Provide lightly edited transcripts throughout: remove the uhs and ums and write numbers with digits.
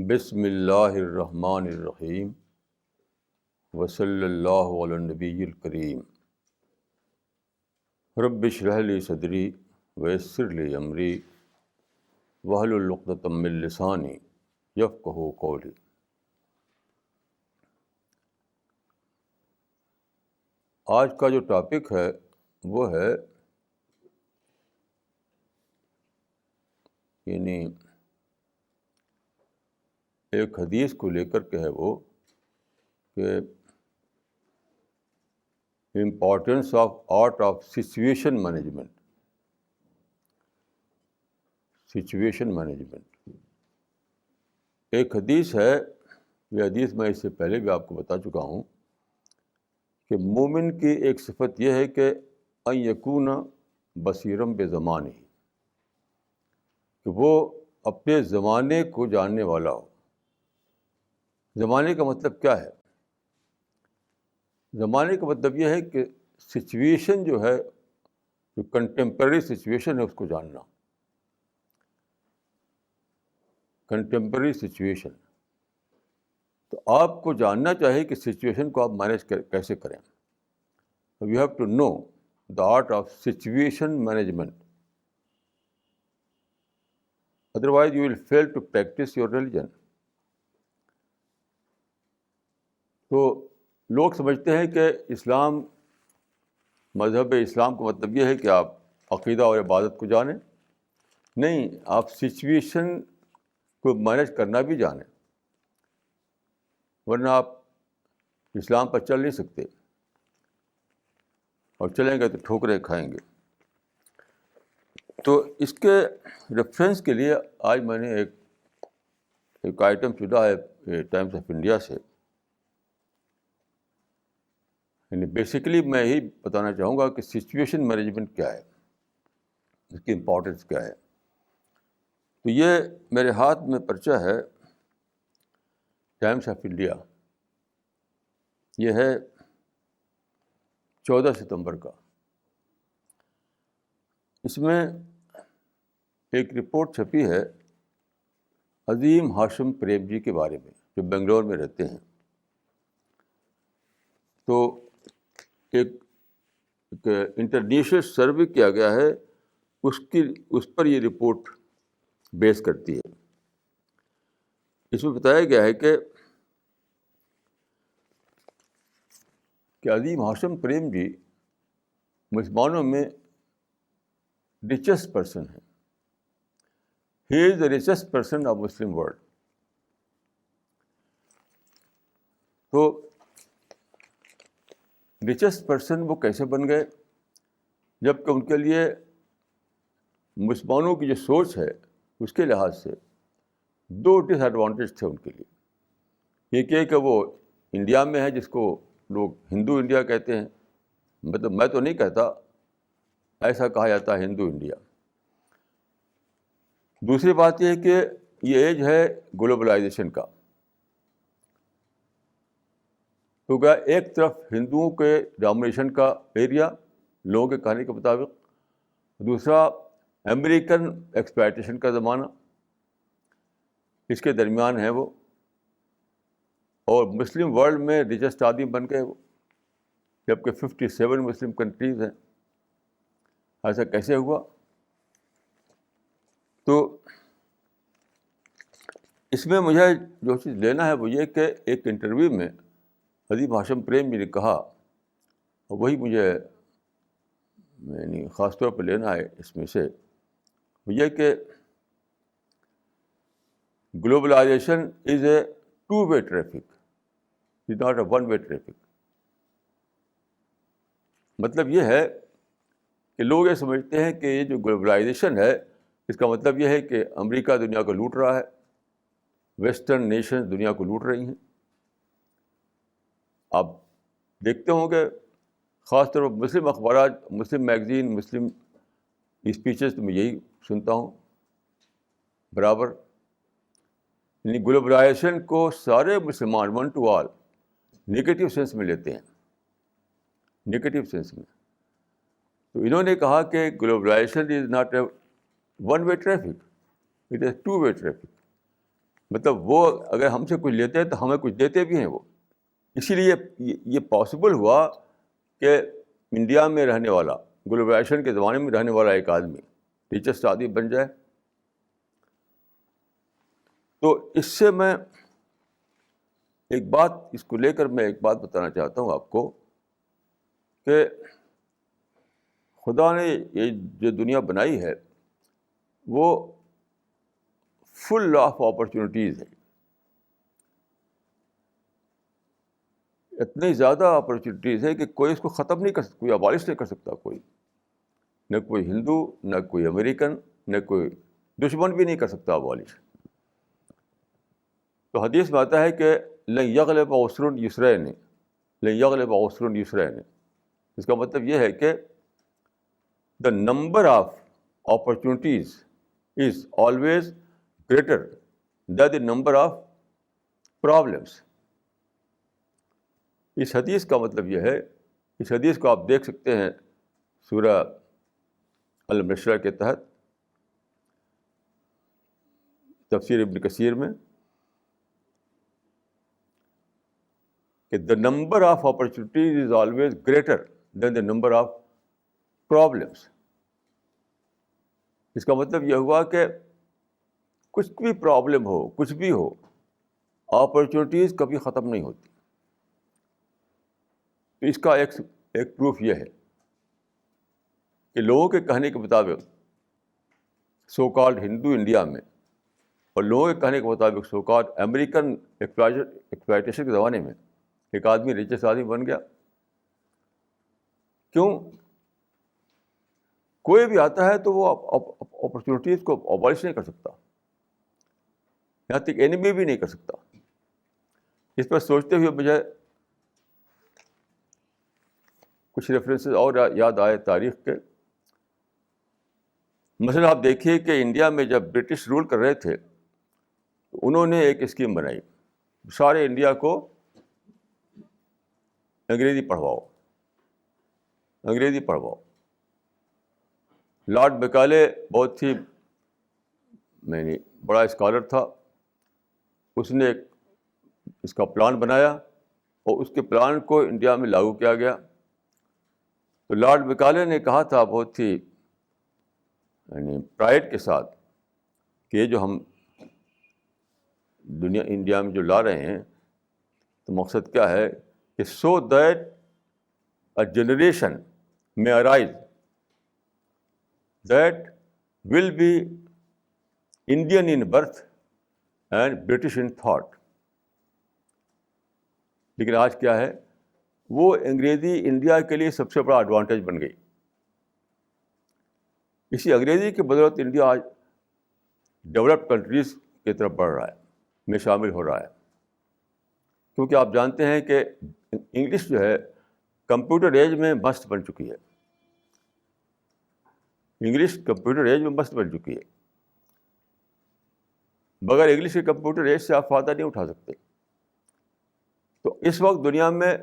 بسم اللہ الرحمن الرحیم وصلی اللہ علی النبی الکریم رب اشرح لی صدری ویسر لی امری واحلل عقدۃ من لسانی یفقہوا قولی۔ آج کا جو ٹاپک ہے وہ ہے یعنی ایک حدیث کو لے کر کے ہے وہ کہ importance of art of situation management. Situation management ایک حدیث ہے، یہ حدیث میں اس سے پہلے بھی آپ کو بتا چکا ہوں کہ مومن کی ایک صفت یہ ہے کہ ان یکون بصیرم بزمانہ، کہ وہ اپنے زمانے کو جاننے والا ہو۔ زمانے کا مطلب کیا ہے؟ زمانے کا مطلب یہ ہے کہ سچویشن جو ہے، جو کنٹمپرری سچویشن ہے، اس کو جاننا۔ کنٹمپرری سچویشن، تو آپ کو جاننا چاہیے کہ سچویشن کو آپ مینیج کیسے کریں۔ You have to know the art of situation management, otherwise you will fail to practise your religion. تو لوگ سمجھتے ہیں کہ اسلام، مذہب اسلام کا مطلب یہ ہے کہ آپ عقیدہ اور عبادت کو جانیں۔ نہیں، آپ سچویشن کو مینیج کرنا بھی جانیں، ورنہ آپ اسلام پر چل نہیں سکتے، اور چلیں گے تو ٹھوکریں کھائیں گے۔ تو اس کے ریفرنس کے لیے آج میں نے ایک آئٹم چنا ہے ٹائمس آف انڈیا سے۔ یعنی بیسیکلی میں یہی بتانا چاہوں گا کہ سچویشن مینجمنٹ کیا ہے، اس کی امپورٹنس کیا ہے۔ تو یہ میرے ہاتھ میں پرچہ ہے ٹائمس آف انڈیا، یہ ہے 14 ستمبر کا۔ اس میں ایک رپورٹ چھپی ہے عظیم ہاشم پریم جی کے بارے میں، جو بنگلور میں رہتے ہیں۔ تو ایک انٹرنیشنل سروے کیا گیا ہے، اس پر یہ رپورٹ بیس کرتی ہے۔ اس میں بتایا گیا ہے کہ عظیم ہاشم پریم جی مسلمانوں میں ریچسٹ پرسن ہے۔ He is the richest person of Muslim world. تو ریچسٹ پرسن وہ کیسے بن گئے؟ جبکہ ان کے لیے مسلمانوں کی جو سوچ ہے اس کے لحاظ سے دو ڈس ایڈوانٹیج تھے ان کے لیے۔ ایک یہ کہ وہ انڈیا میں ہے، جس کو لوگ ہندو انڈیا کہتے ہیں، مطلب میں تو نہیں کہتا، ایسا کہا جاتا ہے ہندو انڈیا۔ دوسری بات یہ ہے کہ یہ ایج ہے گلوبلائزیشن کا۔ تو گیا ایک طرف ہندوؤں کے ڈومینیشن کا ایریا لوگوں کے کہنے کے مطابق، دوسرا امریکن ایکسپلائٹیشن کا زمانہ، اس کے درمیان ہے وہ، اور مسلم ورلڈ میں ریچسٹ آدمی بن گئے وہ، جبکہ 57 مسلم کنٹریز ہیں۔ ایسا کیسے ہوا؟ تو اس میں مجھے جو چیز لینا ہے وہ یہ کہ ایک انٹرویو میں عظیم ہاشم پریم جی نے کہا، اور وہی مجھے یعنی خاص طور پہ لینا ہے اس میں سے، وہ یہ کہ globalisation is a two way traffic, is not a one way traffic. مطلب یہ ہے کہ لوگ یہ سمجھتے ہیں کہ یہ جو گلوبلائزیشن ہے، اس کا مطلب یہ ہے کہ امریکہ دنیا کو لوٹ رہا ہے، ویسٹرن نیشنز دنیا کو لوٹ رہی ہیں۔ آپ دیکھتے ہوں گے خاص طور پر مسلم اخبارات، مسلم میگزین، مسلم اسپیچز تو میں یہی سنتا ہوں برابر۔ یعنی گلوبلائزیشن کو سارے مسلمان one to all negative sense میں لیتے ہیں، نگیٹو سینس میں۔ تو انہوں نے کہا کہ globalisation is not a one way traffic, it is two way traffic. مطلب وہ اگر ہم سے کچھ لیتے ہیں تو ہمیں کچھ دیتے بھی ہیں وہ. اسی لیے یہ پاسبل ہوا کہ انڈیا میں رہنے والا, گلوبلائزیشن کے زمانے میں رہنے والا ایک آدمی ریچسٹ آدمی بن جائے. تو اس سے میں ایک بات, اس کو لے کر میں ایک بات بتانا چاہتا ہوں آپ کو کہ خدا نے یہ جو دنیا بنائی ہے وہ فل آف اپرچونیٹیز ہے. اتنی زیادہ اپرچونیٹیز ہے کہ کوئی اس کو ختم نہیں کر سکتا, کوئی ابالش نہیں کر سکتا, کوئی نہ کوئی ہندو, نہ کوئی امریکن, نہ کوئی دشمن بھی نہیں کر سکتا ابالش. تو حدیث میں آتا ہے کہ لن یغلب عسر یسرین, لن یغلب عسر یسرین. اس کا مطلب یہ ہے کہ the number of opportunities is always greater than the number of problems. اس حدیث کا مطلب یہ ہے, اس حدیث کو آپ دیکھ سکتے ہیں سورہ المشرع کے تحت تفسیر ابن کثیر میں, کہ the number of opportunities is always greater than the number of problems. اس کا مطلب یہ ہوا کہ کچھ بھی پرابلم ہو, کچھ بھی ہو, اپرچونیٹیز کبھی ختم نہیں ہوتی. تو اس کا ایک پروف یہ ہے کہ لوگوں کے کہنے کے مطابق سو کالڈ ہندو انڈیا میں, اور لوگوں کے کہنے کے مطابق سو کالڈ امریکن ایکسپلائٹیشن کے زمانے میں ایک آدمی ریچسٹ آدمی بن گیا. کیوں؟ کوئی بھی آتا ہے تو وہ اپرچونیٹیز کو ابالش نہیں کر سکتا, یہاں تک اینیمی بھی نہیں کر سکتا. اس پر سوچتے ہوئے مجھے کچھ ریفرنسز اور یاد آئے تاریخ کے. مثلا آپ دیکھیے کہ انڈیا میں جب برٹش رول کر رہے تھے تو انہوں نے ایک اسکیم بنائی, سارے انڈیا کو انگریزی پڑھواؤ, انگریزی پڑھواؤ. لارڈ میکالے بہت ہی بڑا اسکالر تھا, اس نے اس کا پلان بنایا اور اس کے پلان کو انڈیا میں لاگو کیا گیا. تو لارڈ میکالے نے کہا تھا بہت ہی پرائڈ کے ساتھ کہ یہ جو ہم انڈیا میں جو لا رہے ہیں تو مقصد کیا ہے کہ so that a generation may arise that will be Indian in birth and British in thought. لیکن آج کیا ہے, وہ انگریزی انڈیا کے لیے سب سے بڑا ایڈوانٹیج بن گئی. اسی انگریزی کی بدولت انڈیا آج ڈیولپڈ کنٹریز کی طرف بڑھ رہا ہے, میں شامل ہو رہا ہے. کیونکہ آپ جانتے ہیں کہ انگلش جو ہے کمپیوٹر ایج میں مست بن چکی ہے, انگلش کمپیوٹر ایج میں مست بن چکی ہے. بغیر انگلش کے کمپیوٹر ایج سے آپ فائدہ نہیں اٹھا سکتے. تو اس وقت دنیا میں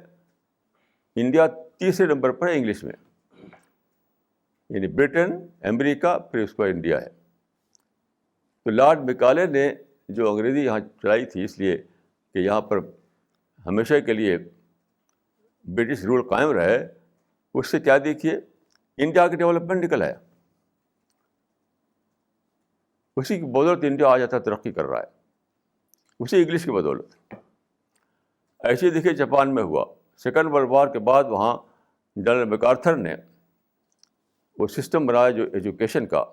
انڈیا تیسرے نمبر پر ہے انگلش میں, یعنی برٹن, امریکہ, پھر اس پر انڈیا ہے. تو لارڈ میکالے نے جو انگریزی یہاں چلائی تھی اس لیے کہ یہاں پر ہمیشہ کے لیے برٹش رول قائم رہے, اس سے کیا دیکھیے انڈیا کی ڈیولپمنٹ نکل آیا. اسی کی بدولت انڈیا آج آتا ترقی کر رہا ہے, اسی انگلش کی بدولت. ایسے دیکھیے جاپان میں ہوا, سیکنڈ ورلڈ وار کے بعد وہاں جنرل میکارتھر نے وہ سسٹم بنایا جو ایجوکیشن کا,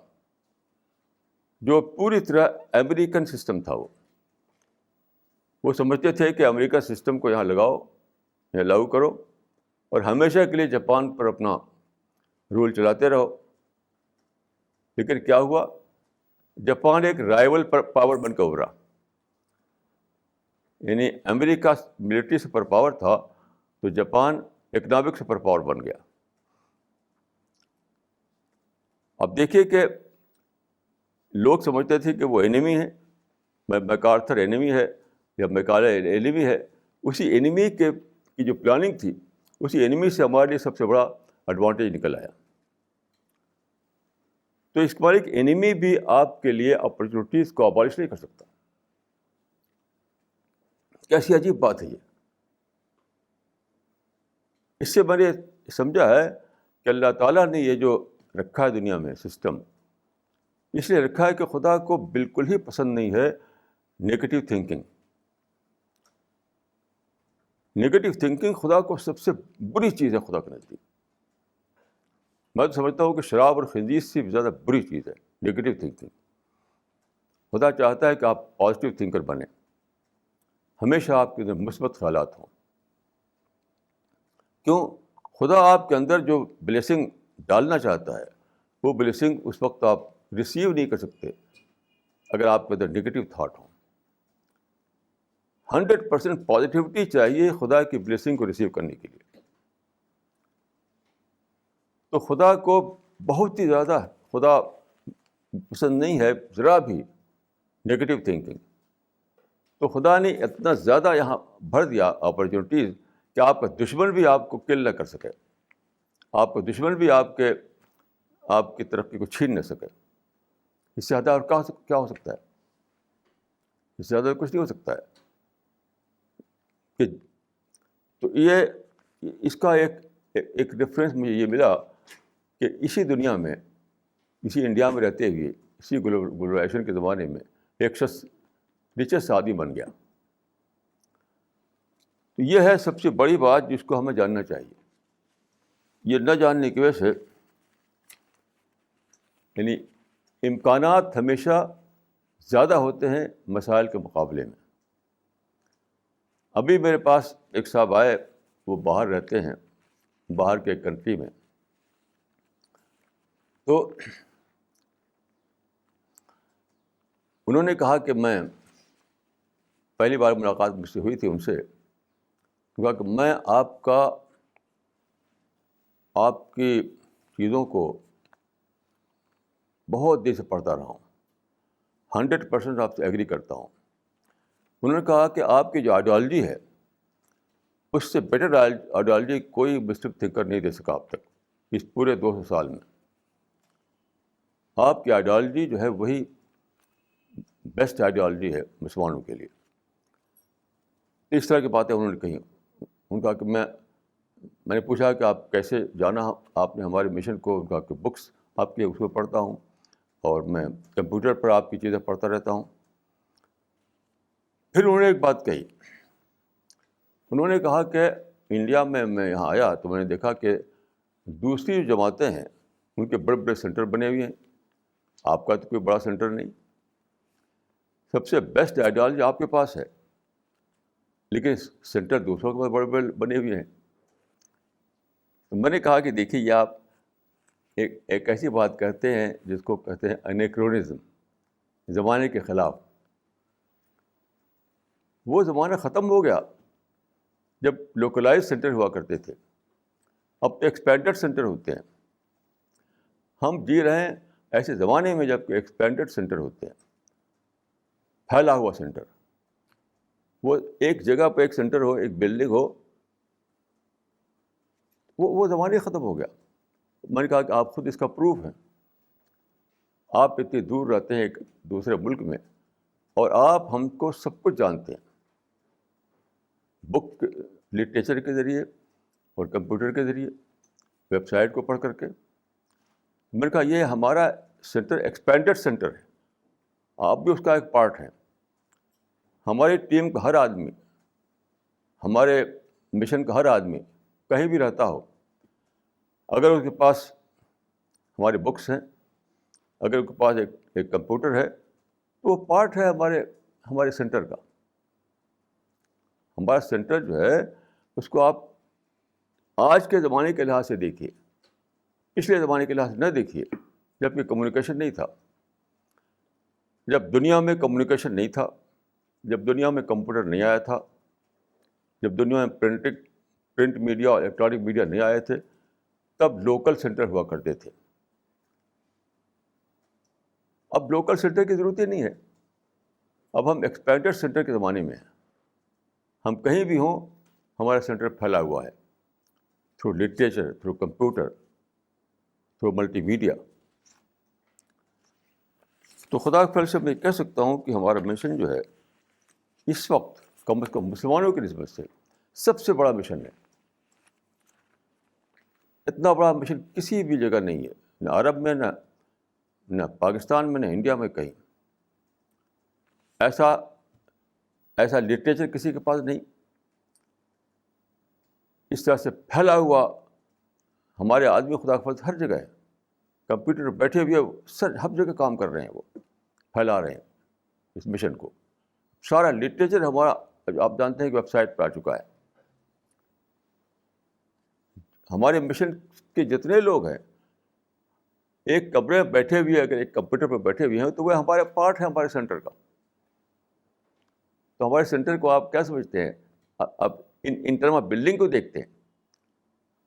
جو پوری طرح امریکن سسٹم تھا. وہ سمجھتے تھے کہ امریکن سسٹم کو یہاں لگاؤ, یہاں لاگو کرو, اور ہمیشہ کے لیے جاپان پر اپنا رول چلاتے رہو. لیکن کیا ہوا, جاپان ایک رائیول پاور بن کے ابھرا. یعنی امریکہ ملٹری سپر پاور تھا تو جاپان اکنامک سپر پاور بن گیا. اب دیکھیے کہ لوگ سمجھتے تھے کہ وہ اینیمی ہے, میکارتھر اینیمی ہے یا میکالے اینیمی ہے. اسی اینیمی کی جو پلاننگ تھی, اسی اینیمی سے ہمارے لیے سب سے بڑا ایڈوانٹیج نکل آیا. تو اس کا ایک اینیمی بھی آپ کے لیے اپرچونیٹیز کو ابالش نہیں کر سکتا. کیسی عجیب بات ہے یہ. اس سے میں نے سمجھا ہے کہ اللہ تعالیٰ نے یہ جو رکھا ہے دنیا میں سسٹم، اس لیے رکھا ہے کہ خدا کو بالکل ہی پسند نہیں ہے نگیٹو تھنکنگ. نگیٹو تھنکنگ خدا کو سب سے بری چیز ہے خدا کے نزدیک. میں تو سمجھتا ہوں کہ شراب اور خنزیر سے بھی زیادہ بری چیز ہے نگیٹو تھنکنگ. خدا چاہتا ہے کہ آپ پازیٹیو تھنکر بنیں، ہمیشہ آپ کے اندر مثبت خیالات ہوں. کیوں؟ خدا آپ کے اندر جو بلیسنگ ڈالنا چاہتا ہے وہ بلیسنگ اس وقت آپ ریسیو نہیں کر سکتے اگر آپ کے اندر نگیٹو تھاٹ ہوں. 100% پازیٹیوٹی چاہیے خدا کی بلیسنگ کو ریسیو کرنے کے لیے. تو خدا کو بہت ہی زیادہ خدا پسند نہیں ہے ذرا بھی نگیٹو تھنکنگ. تو خدا نے اتنا زیادہ یہاں بھر دیا اپرچونیٹیز کہ آپ کا دشمن بھی آپ کو کل نہ کر سکے، آپ کا دشمن بھی آپ کی ترقی کو چھین نہ سکے. اس سے زیادہ اور کیا ہو سکتا ہے؟ اس سے زیادہ کچھ نہیں ہو سکتا ہے. تو یہ اس کا ایک ریفرنس مجھے یہ ملا کہ اسی دنیا میں، اسی انڈیا میں رہتے ہوئے، اسی گلوبلائزیشن کے زمانے میں ایک شخص ریچسٹ آدمی بن گیا. تو یہ ہے سب سے بڑی بات جس کو ہمیں جاننا چاہیے. یہ نہ جاننے کی وجہ سے یعنی امکانات ہمیشہ زیادہ ہوتے ہیں مسائل کے مقابلے میں. ابھی میرے پاس ایک صاحب آئے، وہ باہر رہتے ہیں، باہر کے کنٹری میں. تو انہوں نے کہا کہ میں پہلی بار ملاقات مجھ سے ہوئی تھی ان سے، کہا کہ میں آپ کی چیزوں کو بہت دیر سے پڑھتا رہا ہوں، 100% آپ سے ایگری کرتا ہوں. انہوں نے کہا کہ آپ کی جو آئیڈیالوجی ہے اس سے بیٹر آئیڈیالوجی کوئی مسلم تھنکر نہیں دے سکا اب تک اس پورے 200 سال میں. آپ کی آئیڈیالوجی جو ہے وہی بیسٹ آئیڈیالوجی ہے مسلمانوں کے لیے. اس طرح کی باتیں انہوں نے کہی. ان کا کہ میں نے پوچھا کہ آپ کیسے جانا آپ نے ہمارے مشن کو. ان کا کہ بکس آپ کی اس کو پڑھتا ہوں اور میں کمپیوٹر پر آپ کی چیزیں پڑھتا رہتا ہوں. پھر انہوں نے ایک بات کہی. انہوں نے کہا کہ انڈیا میں یہاں آیا تو میں نے دیکھا کہ دوسری جو جماعتیں ہیں ان کے بڑے بڑے سینٹر بنے ہوئے ہیں، آپ کا تو کوئی بڑا سینٹر نہیں. سب سے بیسٹ آئیڈیالوجی آپ کے پاس ہے لیکن سینٹر دوسروں کے پاس بڑے بڑے بنے ہوئے ہیں. تو میں نے کہا کہ دیکھیے یہ آپ ایک ایسی بات کہتے ہیں جس کو کہتے ہیں انیکرونزم، زمانے کے خلاف. وہ زمانہ ختم ہو گیا جب لوکلائز سینٹر ہوا کرتے تھے، اب تو ایکسپینڈڈ سینٹر ہوتے ہیں. ہم جی رہے ہیں ایسے زمانے میں جب کہ ایکسپینڈڈ سینٹر ہوتے ہیں، پھیلا ہوا سینٹر. وہ ایک جگہ پہ ایک سینٹر ہو، ایک بلڈنگ ہو، وہ زمانہ ختم ہو گیا. میں نے کہا کہ آپ خود اس کا پروف ہیں. آپ اتنی دور رہتے ہیں ایک دوسرے ملک میں اور آپ ہم کو سب کچھ جانتے ہیں، بک لٹریچر کے ذریعے اور کمپیوٹر کے ذریعے، ویب سائٹ کو پڑھ کر کے. میں نے کہا یہ ہمارا سینٹر ایکسپینڈڈ سینٹر ہے، آپ بھی اس کا ایک پارٹ ہیں. ہماری ٹیم کا ہر آدمی، ہمارے مشن کا ہر آدمی کہیں بھی رہتا ہو، اگر اس کے پاس ہماری بکس ہیں، اگر اس کے پاس ایک کمپیوٹر ہے تو وہ پارٹ ہے ہمارے سینٹر کا. ہمارا سینٹر جو ہے اس کو آپ آج کے زمانے کے لحاظ سے دیکھیے، پچھلے زمانے کے لحاظ سے نہ دیکھیے جب کہ کمیونیکیشن نہیں تھا، جب دنیا میں کمیونیکیشن نہیں تھا، جب دنیا میں کمپیوٹر نہیں آیا تھا، جب دنیا میں پرنٹ میڈیا اور الیکٹرانک میڈیا نہیں آئے تھے، تب لوکل سینٹر ہوا کرتے تھے. اب لوکل سینٹر کی ضرورت ہی نہیں ہے. اب ہم ایکسپینڈڈ سینٹر کے زمانے میں ہیں. ہم کہیں بھی ہوں ہمارا سینٹر پھیلا ہوا ہے، through literature, through computer, through multi media. تو خدا کے فضل سے میں کہہ سکتا ہوں کہ ہمارا مشن جو ہے اس وقت کم از کم مسلمانوں کی نسبت سے سب سے بڑا مشن ہے. اتنا بڑا مشن کسی بھی جگہ نہیں ہے, نہ عرب میں, نہ پاکستان میں, نہ انڈیا میں, کہیں ایسا لٹریچر کسی کے پاس نہیں. اس طرح سے پھیلا ہوا ہمارے آدمی خدا کا فضل ہر جگہ ہے. کمپیوٹر پہ بیٹھے ہوئے ہر جگہ کام کر رہے ہیں, وہ پھیلا رہے ہیں اس مشن کو. سارا لٹریچر ہمارا آپ جانتے ہیں کہ ویب سائٹ پہ آ چکا ہے. ہمارے مشن کے جتنے لوگ ہیں ایک کمرے میں بیٹھے ہوئے, اگر ایک کمپیوٹر پہ بیٹھے ہوئے ہیں تو وہ ہمارے پارٹ ہے ہمارے سینٹر کا. تو ہمارے سینٹر کو آپ کیا سمجھتے ہیں؟ اب ان ٹرم آف بلڈنگ کو دیکھتے ہیں,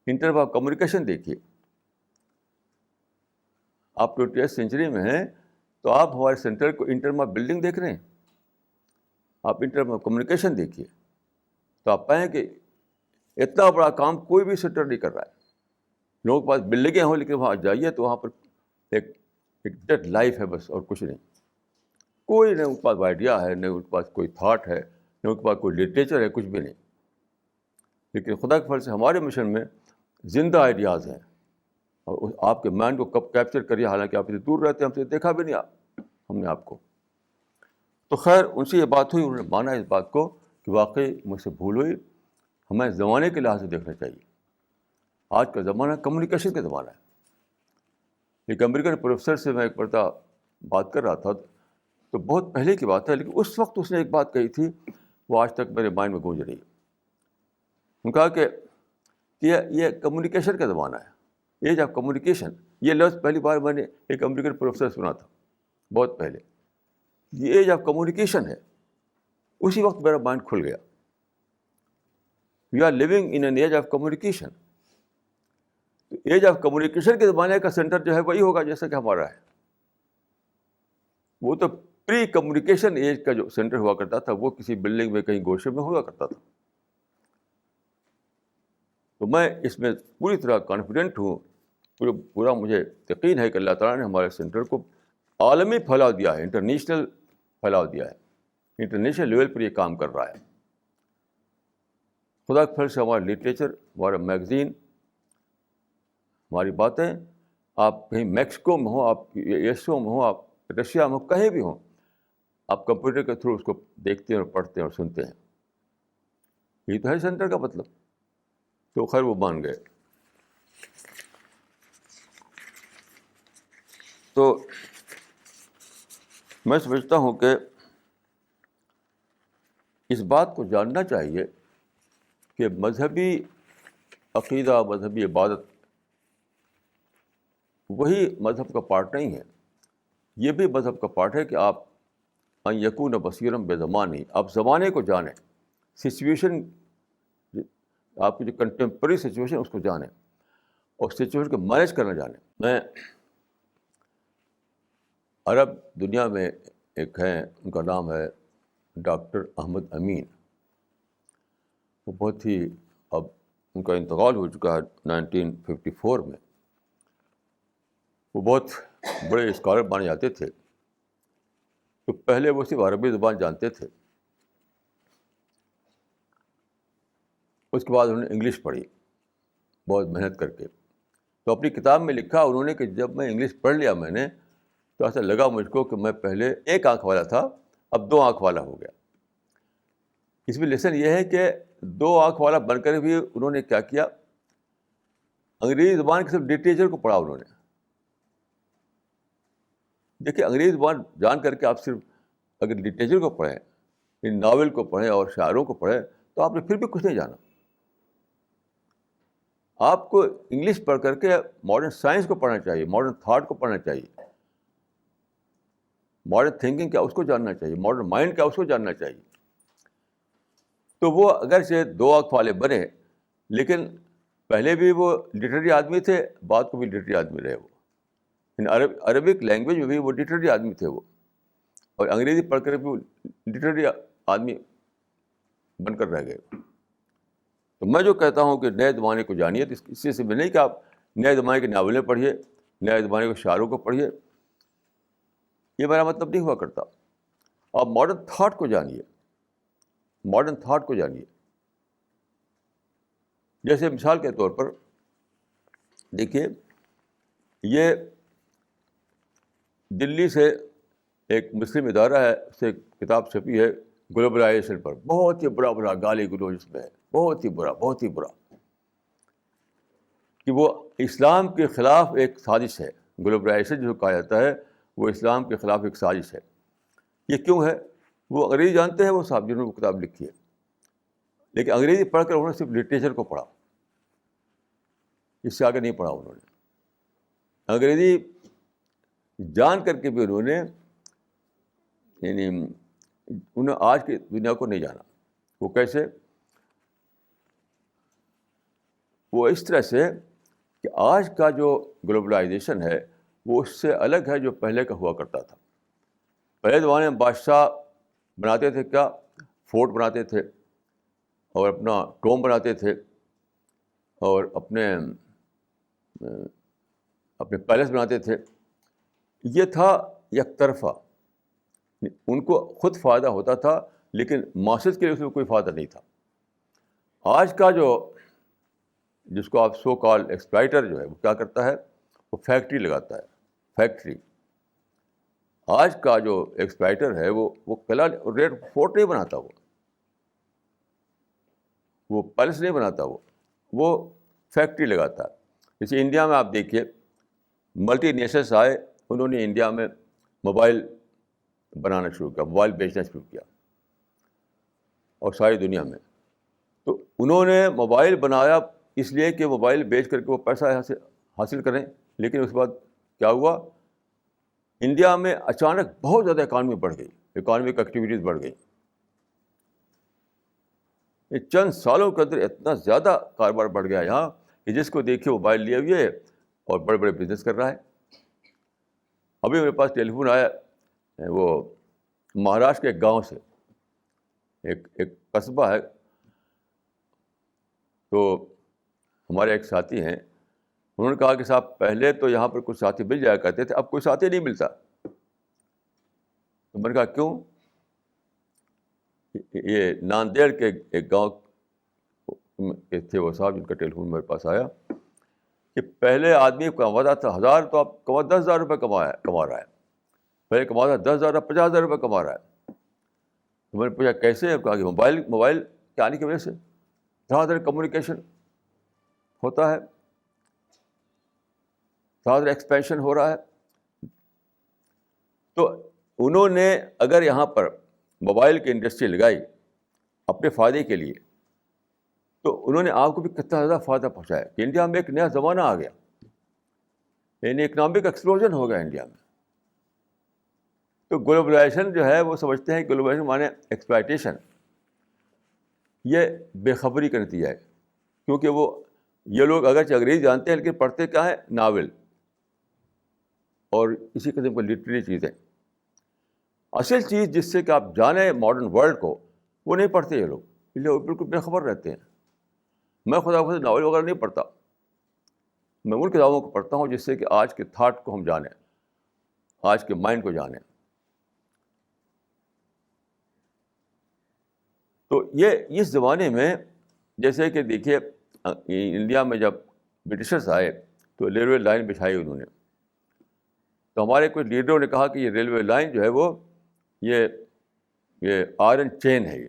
ان ٹرم آف کمیونیکیشن دیکھیے. آپ 20th سینچری میں ہیں تو آپ ہمارے سینٹر کو ان ٹرم آف بلڈنگ دیکھ رہے ہیں. آپ ان ٹرم آف کمیونیکیشن دیکھیے تو آپ پائیں کہ اتنا بڑا کام کوئی بھی سینٹر نہیں کر رہا ہے. لوگوں کے پاس بلڈنگیں ہوں لیکن وہاں جائیے تو وہاں پر ایک ڈیڈ لائف ہے بس, اور کچھ نہیں. کوئی نہ ان کے پاس آئیڈیا ہے, نہ ان کے پاس کوئی تھاٹ ہے, نہ ان کے پاس کوئی لٹریچر ہے, کچھ بھی نہیں. لیکن خدا کے فضل سے ہمارے مشن میں زندہ آئیڈیاز ہیں, اور آپ کے مائنڈ کو کب کیپچر کریے, حالانکہ آپ سے دور رہتے ہیں, ہم سے دیکھا بھی نہیں ہم نے آپ کو. تو خیر ان سے یہ بات ہوئی, انہوں نے مانا اس بات کو کہ واقعی مجھ سے بھول ہوئی. ہمیں زمانے کے لحاظ سے دیکھنا چاہیے. آج کا زمانہ کمیونیکیشن کا زمانہ ہے. ایک امریکن پروفیسر سے میں ایک مرتبہ بات کر رہا تھا, تو بہت پہلے کی بات ہے, لیکن اس وقت اس نے ایک بات کہی تھی وہ آج تک میرے مائنڈ میں گونج رہی ہے. انہوں نے کہا کہ یہ کمیونیکیشن کا زمانہ ہے, ایج آف کمیونیکیشن. یہ لفظ پہلی بار میں نے ایک امریکن پروفیسر سنا تھا بہت پہلے. یہ ایج آف کمیونیکیشن ہے. اسی وقت میرا مائنڈ کھل گیا. We are living in an age of communication. Age of communication کے زمانے کا سینٹر جو ہے وہی ہوگا جیسا کہ ہمارا ہے. وہ تو پری کمیونیکیشن ایج کا جو سینٹر ہوا کرتا تھا وہ کسی بلڈنگ میں کہیں گوشے میں ہوا کرتا تھا. تو میں اس میں پوری طرح کانفیڈنٹ ہوں, پورا مجھے یقین ہے کہ اللہ تعالیٰ نے ہمارے سینٹر کو عالمی پھیلاؤ دیا ہے, انٹرنیشنل پھیلاؤ دیا ہے, انٹرنیشنل لیول پر یہ کام کر رہا ہے. خدا کے فضل سے ہمارا لٹریچر, ہمارا میگزین, ہماری باتیں, آپ کہیں میکسیکو میں ہوں, آپ ایشیا میں ہوں, آپ رشیا میں ہوں, کہیں بھی ہوں, آپ کمپیوٹر کے تھرو اس کو دیکھتے ہیں اور پڑھتے ہیں اور سنتے ہیں. یہ تو ہے سینٹر کا مطلب. تو خیر وہ مان گئے. تو میں سمجھتا ہوں کہ اس بات کو جاننا چاہیے کہ مذہبی عقیدہ, مذہبی عبادت وہی مذہب کا پارٹ نہیں ہے. یہ بھی مذہب کا پارٹ ہے کہ آپ ان یکون بصیرا بزمانی, آپ زمانے کو جانیں, سچویشن, آپ کی جو کنٹمپریری سچویشن اس کو جانیں اور سچویشن کو مینیج کرنا جانیں. میں عرب دنیا میں ایک ہیں, ان کا نام ہے ڈاکٹر احمد امین. وہ بہت ہی, اب ان کا انتقال ہو چکا ہے 1954 میں. وہ بہت بڑے اسکالر مانے جاتے تھے. تو پہلے وہ صرف عربی زبان جانتے تھے, اس کے بعد انہوں نے انگلش پڑھی بہت محنت کر کے. تو اپنی کتاب میں لکھا انہوں نے کہ جب میں انگلش پڑھ لیا میں نے, تو ایسا لگا مجھ کو کہ میں پہلے ایک آنکھ والا تھا, اب 2 آنکھ والا ہو گیا. اس میں لیسن یہ ہے کہ 2 آنکھ والا بن کر بھی انہوں نے کیا کیا, انگریزی زبان کے صرف لٹریچر کو پڑھا انہوں نے. دیکھیے انگریزی زبان جان کر کے آپ صرف اگر لٹریچر کو پڑھیں, ان ناول کو پڑھیں اور شاعروں کو پڑھیں, تو آپ نے پھر بھی کچھ نہیں جانا. آپ کو انگلش پڑھ کر کے ماڈرن سائنس کو پڑھنا چاہیے, ماڈرن تھاٹ کو پڑھنا چاہیے, ماڈرن تھنکنگ کیا اس کو جاننا چاہیے, ماڈرن مائنڈ کیا اس کو جاننا چاہیے. تو وہ اگرچہ 2 آنکھ والے بنے, لیکن پہلے بھی وہ لٹریری آدمی تھے, بعد کو بھی لٹریری آدمی رہے. وہ عربک لینگویج میں بھی وہ لٹریری آدمی تھے وہ, اور انگریزی پڑھ کر بھی وہ لٹریری آدمی بن کر رہ گئے. تو میں جو کہتا ہوں کہ نئے زمانے کو جانیے, تو اس سے میں نہیں کہ آپ نئے زمانے کی ناولیں پڑھیے, نئے زمانے کے شاعروں کو پڑھیے, یہ میرا مطلب نہیں ہوا کرتا. آپ ماڈرن تھاٹ کو جانیے, ماڈرن تھاٹ کو جانیے. جیسے مثال کے طور پر دیکھیے, یہ دلی سے ایک مسلم ادارہ ہے, اس سے کتاب چھپی ہے گلوبلائزیشن پر, بہت ہی برا گالی گلوچ اس میں ہے, بہت ہی برا, کہ وہ اسلام کے خلاف ایک سازش ہے. گلوبلائزیشن جو کہا جاتا ہے وہ اسلام کے خلاف ایک سازش ہے. یہ کیوں ہے؟ وہ انگریزی جانتے ہیں وہ صاحب جنہوں نے کتاب لکھی ہے, لیکن انگریزی پڑھ کر انہوں نے صرف لٹریچر کو پڑھا, اس سے آگے نہیں پڑھا انہوں نے. انگریزی جان کر کے بھی انہوں نے یعنی انہیں آج کی دنیا کو نہیں جانا. وہ کیسے؟ وہ اس طرح سے کہ آج کا جو گلوبلائزیشن ہے وہ اس سے الگ ہے جو پہلے کا ہوا کرتا تھا. پہلے زمانے میں بادشاہ بناتے تھے کیا؟ فورٹ بناتے تھے اور اپنا ٹوم بناتے تھے اور اپنے پیلس بناتے تھے. یہ تھا یک طرفہ, ان کو خود فائدہ ہوتا تھا لیکن ماسز کے لیے اس میں کوئی فائدہ نہیں تھا. آج کا جس کو آپ سو کال ایکسپلائٹر جو ہے وہ کیا کرتا ہے؟ وہ فیکٹری لگاتا ہے, فیکٹری. آج کا جو ایکسپلائٹر ہے وہ قلعہ ریٹ فورٹ نہیں بناتا, وہ پیلس نہیں بناتا, وہ فیکٹری لگاتا ہے. جیسے انڈیا میں آپ دیکھیے ملٹی نیشنلس آئے, انہوں نے انڈیا میں موبائل بنانا شروع کیا, موبائل بیچنا شروع کیا اور ساری دنیا میں. تو انہوں نے موبائل بنایا اس لیے کہ موبائل بیچ کر کے وہ پیسہ حاصل کریں, لیکن اس کے بعد کیا ہوا؟ انڈیا میں اچانک بہت زیادہ اکانومی بڑھ گئی, اکانومک ایکٹیویٹیز بڑھ گئی. یہ چند سالوں کے اندر اتنا زیادہ کاروبار بڑھ گیا یہاں کہ جس کو دیکھیے موبائل لیے ہوئے اور بڑے بڑے بزنس کر رہا ہے. ابھی میرے پاس ٹیلی فون آیا, وہ مہاراشٹر کے ایک گاؤں سے, ایک قصبہ ہے. تو ہمارے ایک ساتھی ہیں, انہوں نے کہا کہ صاحب پہلے تو یہاں پر کچھ ساتھی مل جایا کرتے تھے, اب کوئی ساتھی نہیں ملتا. تو میں نے کہا کیوں؟ یہ ناندیڑ کے ایک گاؤں کے تھے وہ صاحب, جن کا ٹیلی فون میرے پاس آیا کہ پہلے آدمی کماتا تھا 1000, تو اب 10,000 روپے کما رہا ہے. پہلے کماتا 10,000, 50,000 روپے کما رہا ہے. تو میں نے پوچھا کیسے؟ کہا کہ موبائل کے آنے کی وجہ سے زیادہ کمیونیکیشن ہوتا ہے, زیادہ ایکسپینشن ہو رہا ہے. تو انہوں نے اگر یہاں پر موبائل کی انڈسٹری لگائی اپنے فائدے کے لیے, تو انہوں نے آپ کو بھی کتنا زیادہ فائدہ پہنچایا کہ انڈیا میں ایک نیا زمانہ آ گیا, یعنی اکنامک ایکسپلوژن ہو گیا انڈیا میں. تو گلوبلائزیشن جو ہے وہ سمجھتے ہیں گلوبلائزیشن مانے ایکسپلائٹیشن. یہ بے خبری کا نتیجہ ہے, کیونکہ یہ لوگ اگرچہ انگریزی جانتے ہیں لیکن پڑھتے کیا ہے؟ ناول اور اسی قسم کی لٹریری چیزیں. اصل چیز جس سے کہ آپ جانیں ماڈرن ورلڈ کو, وہ نہیں پڑھتے یہ لوگ, اس لیے بالکل بے خبر رہتے ہیں. میں خدا خود ناول وغیرہ نہیں پڑھتا, میں ان کتابوں کو پڑھتا ہوں جس سے کہ آج کے تھاٹ کو ہم جانیں, آج کے مائنڈ کو جانیں. تو یہ اس زمانے میں جیسے کہ دیکھیے انڈیا میں جب برٹشرس آئے تو ریلوے لائن بچھائی انہوں نے. تو ہمارے کچھ لیڈروں نے کہا کہ یہ ریلوے لائن جو ہے یہ آئرن چین ہے, یہ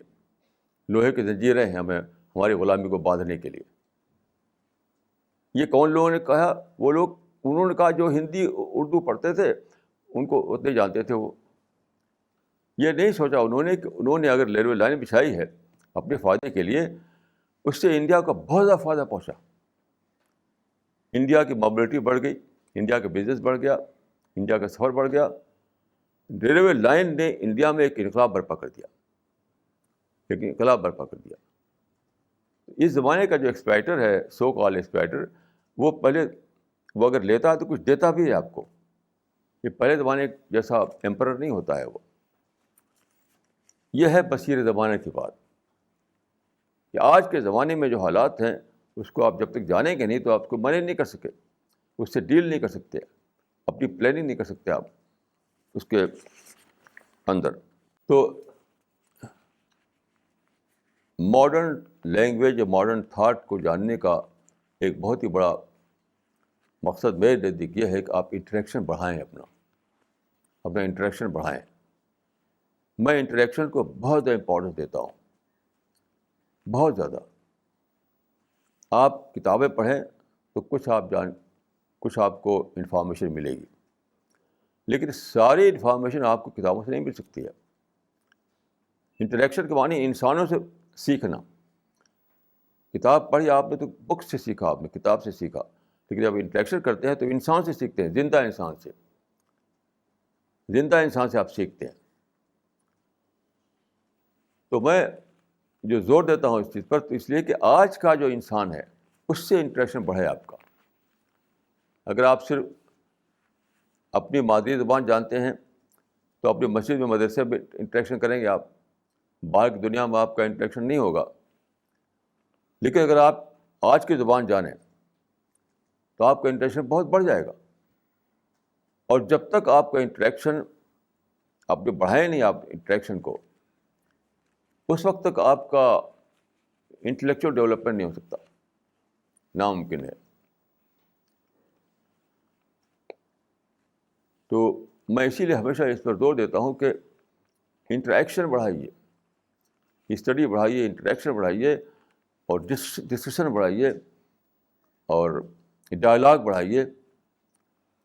لوہے کی زنجیریں ہیں ہماری غلامی کو باندھنے کے لیے. یہ کون لوگوں نے کہا؟ وہ لوگ, انہوں نے کہا جو ہندی اردو پڑھتے تھے ان کو اتنے جانتے تھے. وہ یہ نہیں سوچا انہوں نے کہ انہوں نے اگر ریلوے لائن بچھائی ہے اپنے فائدے کے لیے, اس سے انڈیا کو بہت زیادہ فائدہ پہنچا. انڈیا کی موبلٹی بڑھ گئی, انڈیا کا بزنس بڑھ گیا, انڈیا کا سفر بڑھ گیا. ریلوے لائن نے انڈیا میں ایک انقلاب برپا کر دیا, اس زمانے کا جو ایکسپلائٹر ہے, سو کال ایکسپلائٹر, وہ پہلے وہ اگر لیتا ہے تو کچھ دیتا بھی ہے آپ کو. یہ پہلے زمانے جیسا ایمپرر نہیں ہوتا ہے. یہ ہے بصیر زمانے کی بات کہ آج کے زمانے میں جو حالات ہیں اس کو آپ جب تک جانیں گے نہیں تو آپ کو مینیج نہیں کر سکے, اس سے ڈیل نہیں کر سکتے, اپنی پلاننگ نہیں کر سکتے آپ اس کے اندر. تو ماڈرن لینگویج یا ماڈرن تھاٹ کو جاننے کا ایک بہت ہی بڑا مقصد میرے نزدیک یہ ہے کہ آپ انٹریکشن بڑھائیں، اپنا انٹریکشن بڑھائیں. میں انٹریکشن کو بہت زیادہ امپورٹنس دیتا ہوں، بہت زیادہ. آپ کتابیں پڑھیں تو کچھ آپ کو انفارمیشن ملے گی، لیکن ساری انفارمیشن آپ کو کتابوں سے نہیں مل سکتی ہے. انٹریکشن کے معنی انسانوں سے سیکھنا. کتاب پڑھی آپ نے تو بک سے سیکھا، آپ نے کتاب سے سیکھا، لیکن جب انٹریکشن کرتے ہیں تو انسان سے سیکھتے ہیں، زندہ انسان سے آپ سیکھتے ہیں. تو میں جو زور دیتا ہوں اس چیز پر، تو اس لیے کہ آج کا جو انسان ہے اس سے انٹریکشن بڑھے آپ کا. اگر آپ صرف اپنی مادری زبان جانتے ہیں تو اپنی مسجد میں مدرسے میں انٹریکشن کریں گے آپ، باہر کی دنیا میں آپ کا انٹریکشن نہیں ہوگا. لیکن اگر آپ آج کی زبان جانیں تو آپ کا انٹریکشن بہت بڑھ جائے گا. اور جب تک آپ کا انٹریکشن آپ نے بڑھائے نہیں آپ انٹریکشن کو، اس وقت تک آپ کا انٹلیکچوئل ڈیولپمنٹ نہیں ہو سکتا، ناممکن ہے. تو میں اسی لیے ہمیشہ اس پر زور دیتا ہوں کہ انٹریکشن بڑھائیے، اسٹڈی بڑھائیے، انٹریکشن بڑھائیے، اور ڈسکشن بڑھائیے، اور ڈائلاگ بڑھائیے.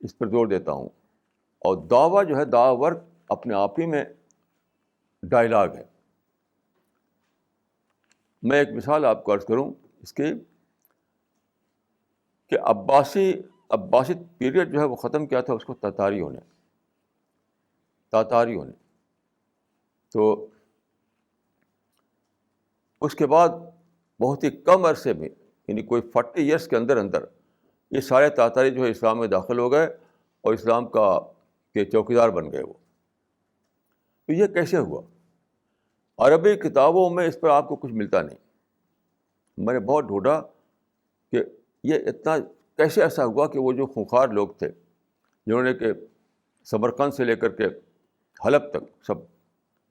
اس پر زور دیتا ہوں. اور دعویٰ جو ہے، دعویٰ ورک اپنے آپ ہی میں ڈائلاگ ہے. میں ایک مثال آپ کو عرض کروں اس کی، کہ عباسی پیریڈ جو ہے وہ ختم کیا تھا اس کو تاتاری ہونے. تو اس کے بعد بہت ہی کم عرصے میں، یعنی کوئی 40 ایئرس کے اندر یہ سارے تاتاری جو ہے اسلام میں داخل ہو گئے اور اسلام کے چوکیدار بن گئے وہ. تو یہ کیسے ہوا؟ عربی کتابوں میں اس پر آپ کو کچھ ملتا نہیں. میں نے بہت ڈھونڈا کہ یہ اتنا کیسے ایسا ہوا کہ وہ جو خونخوار لوگ تھے جنہوں نے کہ سمرقند سے لے کر کے حلب تک سب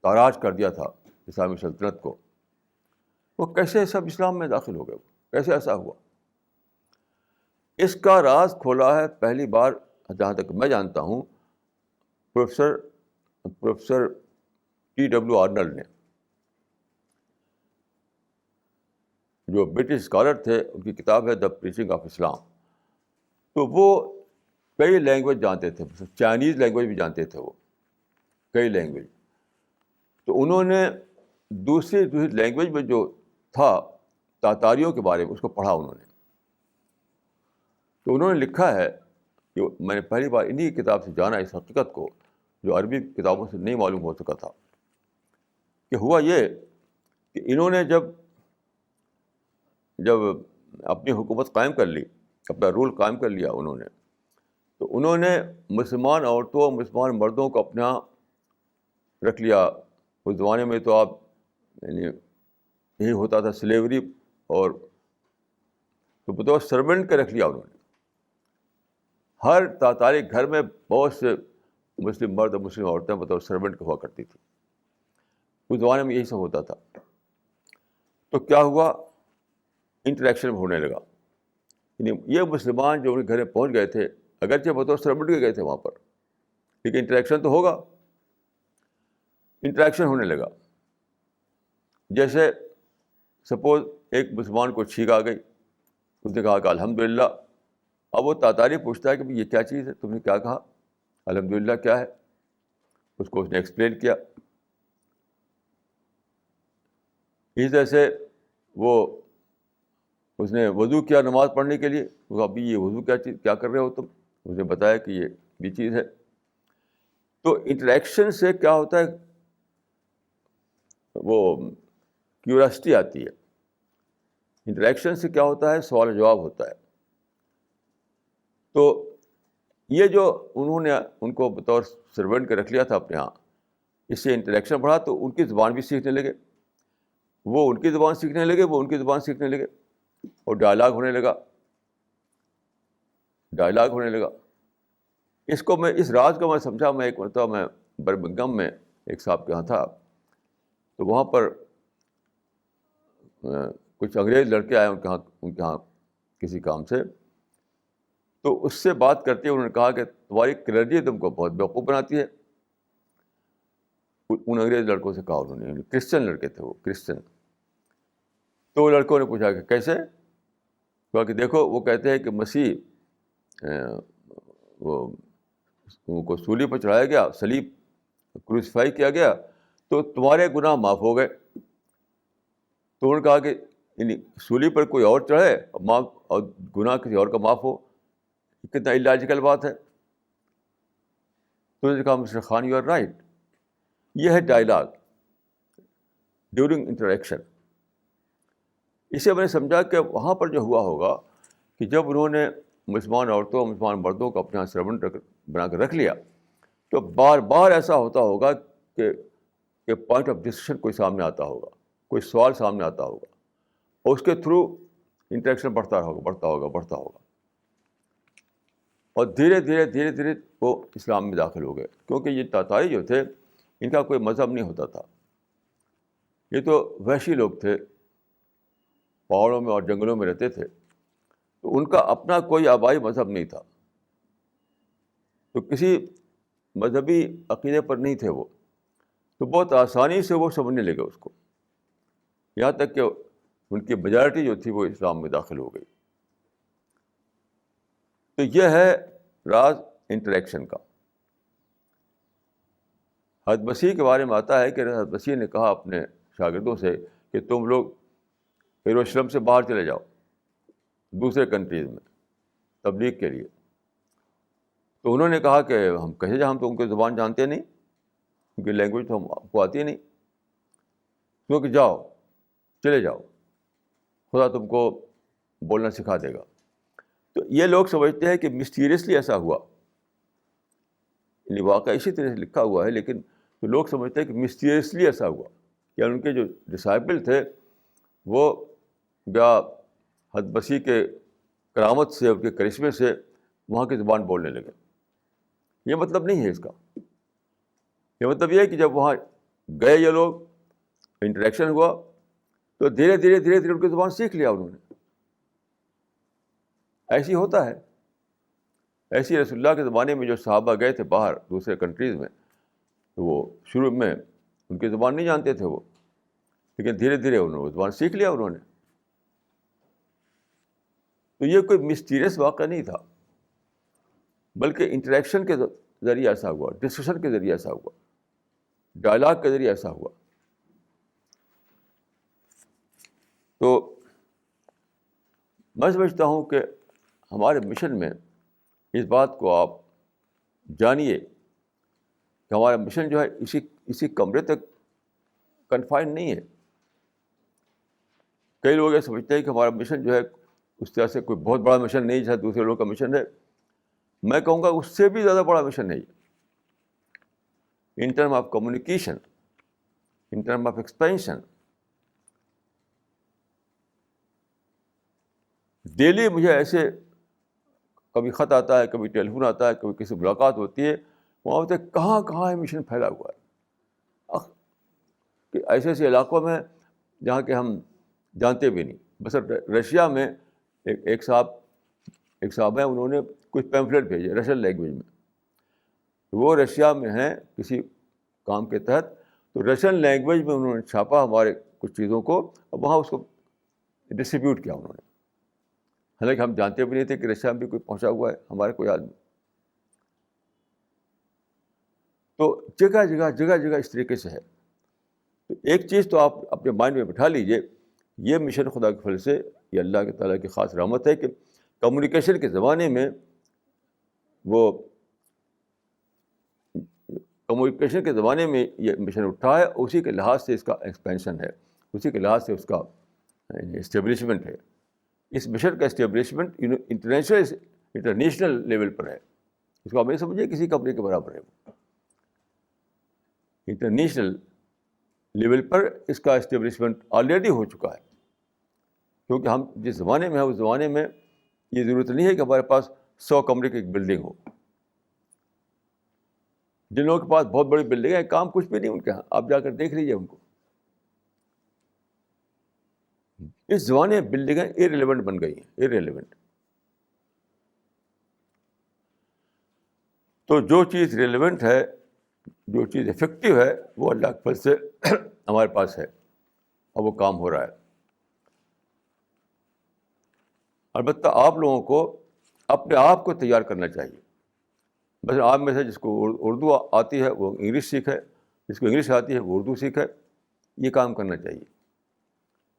تاراج کر دیا تھا اسلامی سلطنت کو، وہ کیسے سب اسلام میں داخل ہو گئے؟ کیسے ایسا ہوا؟ اس کا راز کھولا ہے پہلی بار، جہاں تک میں جانتا ہوں، پروفیسر T.W. آرنلڈ نے، جو برٹش اسکالر تھے. ان کی کتاب ہے دا پریچنگ آف اسلام. تو وہ کئی لینگویج جانتے تھے، چائنیز لینگویج بھی جانتے تھے وہ، کئی لینگویج. تو انہوں نے دوسری لینگویج میں جو تھا تاتاریوں کے بارے میں اس کو پڑھا انہوں نے. تو انہوں نے لکھا ہے کہ میں نے پہلی بار انہی کی کتاب سے جانا اس حقیقت کو جو عربی کتابوں سے نہیں معلوم ہو سکا تھا، کہ ہوا یہ کہ انہوں نے جب اپنی حکومت قائم کر لی، اپنا رول قائم کر لیا انہوں نے، تو انہوں نے مسلمان عورتوں اور مسلمان مردوں کو اپنے یہاں رکھ لیا. اس زمانے میں تو آپ یعنی یہی ہوتا تھا، سلیوری، اور تو بطور سرونٹ کے رکھ لیا انہوں نے. ہر تاتاری گھر میں بہت سے مسلم مرد اور مسلم عورتیں بطور سرونٹ کے ہوا کرتی تھی. اس زمانے میں یہی سب ہوتا تھا. تو کیا ہوا؟ انٹریکشن ہونے لگا. یعنی یہ مسلمان جو ان کے گھر میں پہنچ گئے تھے، اگرچہ بطور سرونٹ کے گئے تھے وہاں پر، لیکن انٹریکشن تو ہوگا. انٹریکشن ہونے لگا. جیسے سپوز ایک مسلمان کو چھینک آ گئی، اس نے کہا کہ الحمدللہ. اب وہ تاتاری پوچھتا ہے کہ یہ کیا چیز ہے، تم نے کیا کہا، الحمدللہ کیا ہے؟ اس کو اس نے ایکسپلین کیا. اسی طرح سے اس نے وضو کیا نماز پڑھنے کے لیے. وہ ابھی یہ وضو کیا کر رہے ہو تم؟ اس نے بتایا کہ یہ بھی چیز ہے. تو انٹریکشن سے کیا ہوتا ہے، وہ کیوریاسٹی آتی ہے. انٹریکشن سے کیا ہوتا ہے، سوال و جواب ہوتا ہے. تو یہ جو انہوں نے ان کو بطور سرونٹ کے رکھ لیا تھا اپنے یہاں، اس سے انٹریکشن بڑھا تو ان کی زبان بھی سیکھنے لگے. وہ ان کی زبان سیکھنے لگے، وہ ان کی زبان سیکھنے لگے، اور ڈائلاگ ہونے لگا. اس راز کو میں سمجھا. میں ایک مرتبہ میں برمنگھم میں ایک صاحب کے یہاں تھا، تو وہاں پر کچھ انگریز لڑکے آئے ان کے یہاں کسی کام سے, تو اس سے بات کرتے ہوئے انہوں نے کہا کہ تمہاری کلیرجی تم کو بہت بیوقوف بناتی ہے. ان انگریز لڑکوں سے کہا انہوں نے, کرسچن لڑکے تھے وہ, کرسچن. تو لڑکوں نے پوچھا کہ کیسے؟ کہا کہ دیکھو وہ کہتے ہیں کہ مسیح وہ ان کو سولی پر چڑھایا گیا, صلیب کروسیفائی کیا گیا, تو تمہارے گناہ معاف ہو گئے. تو انہوں نے کہا کہ سولی پر کوئی اور چڑھے اور گناہ کسی اور کا معاف ہو, کتنا اللاجیکل بات ہے. تو انہوں نے کہا mister Khan you are right. یہ ہے ڈائلاگ ڈیورنگ انٹریکشن. اسے میں نے سمجھا کہ وہاں پر جو ہوا ہوگا کہ جب انہوں نے مسلمان عورتوں مسلمان مردوں کو اپنے یہاں سرونٹ بنا کر رکھ لیا, تو بار بار ایسا ہوتا ہوگا کہ پوائنٹ آف ڈسکشن کوئی سامنے آتا ہوگا, کوئی سوال سامنے آتا ہوگا, اور اس کے تھرو انٹریکشن بڑھتا ہوگا. اور دھیرے دھیرے وہ اسلام میں داخل ہو گئے, کیونکہ یہ تاتاری جو تھے ان کا کوئی مذہب نہیں ہوتا تھا. یہ تو وحشی لوگ تھے, پہاڑوں میں اور جنگلوں میں رہتے تھے, تو ان کا اپنا کوئی آبائی مذہب نہیں تھا, تو کسی مذہبی عقیدے پر نہیں تھے وہ. تو بہت آسانی سے وہ سمجھنے لگے اس کو, یہاں تک کہ ان کی میجارٹی جو تھی وہ اسلام میں داخل ہو گئی. تو یہ ہے راز انٹریکشن کا. حضرت مسیح کے بارے میں آتا ہے کہ حضرت مسیح نے کہا اپنے شاگردوں سے کہ تم لوگ یروشلم سے باہر چلے جاؤ دوسرے کنٹریز میں تبلیغ کے لیے. تو انہوں نے کہا کہ ہم کیسے جائیں, ہم تو ان کی زبان جانتے نہیں, ان کی لینگویج تو ہم کو آتی نہیں. کیونکہ جاؤ, چلے جاؤ, خدا تم کو بولنا سکھا دے گا. تو یہ لوگ سمجھتے ہیں کہ مسٹیریسلی ایسا ہوا, یعنی واقعہ اسی طرح سے لکھا ہوا ہے, لیکن تو لوگ سمجھتے ہیں کہ مسٹیریسلی ایسا ہوا, یعنی ان کے جو ڈسائپل تھے وہ یا حضرت مسیح کے کرامت سے, ان کے کرشمے سے وہاں کی زبان بولنے لگے. یہ مطلب نہیں ہے اس کا. یہ مطلب یہ ہے کہ جب وہاں گئے یہ لوگ, انٹریکشن ہوا, تو دھیرے دھیرے ان کی زبان سیکھ لیا انہوں نے. ایسی ہوتا ہے. ایسی رسول اللہ کے زمانے میں جو صحابہ گئے تھے باہر دوسرے کنٹریز میں, تو وہ شروع میں ان کی زبان نہیں جانتے تھے وہ, لیکن دھیرے دھیرے انہوں نے زبان سیکھ لیا انہوں نے. تو یہ کوئی مسٹیریس واقعہ نہیں تھا, بلکہ انٹریکشن کے ذریعے ایسا ہوا, ڈسکشن کے ذریعے ایسا ہوا, ڈائلاگ کے ذریعے ایسا ہوا. تو میں سمجھتا ہوں کہ ہمارے مشن میں اس بات کو آپ جانیے کہ ہمارا مشن جو ہے اسی کمرے تک کنفائن نہیں ہے. کئی لوگ یہ سمجھتے ہیں کہ ہمارا مشن جو ہے اس طرح سے کوئی بہت بڑا مشن نہیں جیسا دوسرے لوگوں کا مشن ہے. میں کہوں گا اس سے بھی زیادہ بڑا مشن ہے یہ, in term of communication, in term of expansion. Daily مجھے ایسے کبھی خط آتا ہے, کبھی ٹیلی فون آتا ہے, کبھی کسی ملاقات ہوتی ہے, وہاں ہوتے کہاں ہے مشن پھیلا ہوا ہے, کہ ایسے ایسے علاقوں میں جہاں کہ ہم جانتے بھی نہیں. بس رشیا میں ایک صاحب ہیں, انہوں نے کچھ پیمفلیٹ بھیجے رشین لینگویج میں. وہ رشیا میں ہیں کسی کام کے تحت, تو رشین لینگویج میں انہوں نے چھاپا ہمارے کچھ چیزوں کو, اور وہاں اس کو ڈسٹریبیوٹ کیا انہوں نے. حالانکہ ہم جانتے بھی نہیں تھے کہ رشیا میں بھی کوئی پہنچا ہوا ہے ہمارے کوئی آدمی. تو جگہ اس طریقے سے ہے. تو ایک چیز تو آپ اپنے مائنڈ میں بٹھا لیجئے, یہ مشن خدا کے فضل سے, یہ اللہ کے تعالیٰ کی خاص رحمت ہے کہ کمیونیکیشن کے زمانے میں یہ مشن اٹھا ہے, اسی کے لحاظ سے اس کا ایکسپینشن ہے, اسی کے لحاظ سے اس کا اسٹیبلشمنٹ ہے. اس مشن کا اسٹیبلشمنٹ انٹرنیشنل لیول پر ہے. اس کو آپ نہیں سمجھے کسی کمپنی کے برابر ہے. انٹرنیشنل لیول پر اس کا اسٹیبلشمنٹ آلریڈی ہو چکا ہے, کیونکہ ہم جس زمانے میں ہیں اس زمانے میں یہ ضرورت نہیں ہے کہ ہمارے پاس 100 کمرے کی ایک بلڈنگ ہو. جن لوگوں کے پاس بہت بڑی بلڈنگ ہے, کام کچھ بھی نہیں ان کے یہاں, آپ جا کر دیکھ لیجیے ان کو. اس زمانے میں بلڈنگیں ارریلیونٹ بن گئی ہیں، ارریلیونٹ. تو جو چیز ریلیونٹ ہے، جو چیز افیکٹو ہے، وہ اللہ کے فضل سے ہمارے پاس ہے اور وہ کام ہو رہا ہے. البتہ آپ لوگوں کو اپنے آپ کو تیار کرنا چاہیے. بس آپ میں سے جس کو اردو آتی ہے وہ انگلش سیکھے، جس کو انگلش آتی ہے وہ اردو سیکھے. یہ کام کرنا چاہیے،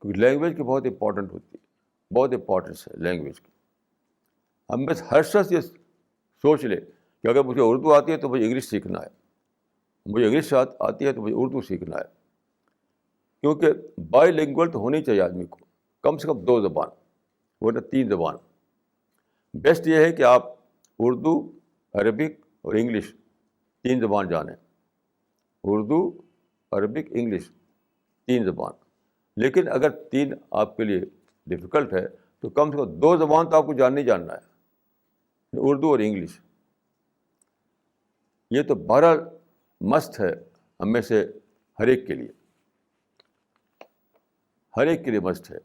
کیونکہ لینگویج کی بہت امپورٹنٹ ہوتی ہے، بہت امپورٹنس ہے لینگویج کی. ہم بس ہر شخص یہ سوچ لے کہ اگر مجھے اردو آتی ہے تو مجھے انگلش سیکھنا ہے، مجھے انگلش آتی ہے تو مجھے اردو سیکھنا ہے. کیونکہ بائی لینگویج تو ہونی چاہیے آدمی کو، کم سے کم 2 زبان، ورنہ 3 زبان. بیسٹ یہ ہے کہ آپ اردو، عربک اور انگلش 3 زبان جانیں. اردو، عربک، انگلش 3 زبان. لیکن اگر 3 آپ کے لیے ڈفیکلٹ ہے تو کم سے کم 2 زبان تو آپ کو جاننا ہے، اردو اور انگلش. یہ تو بہرحال مست ہے ہم میں سے ہر ایک کے لیے، ہر ایک کے لیے مست ہے.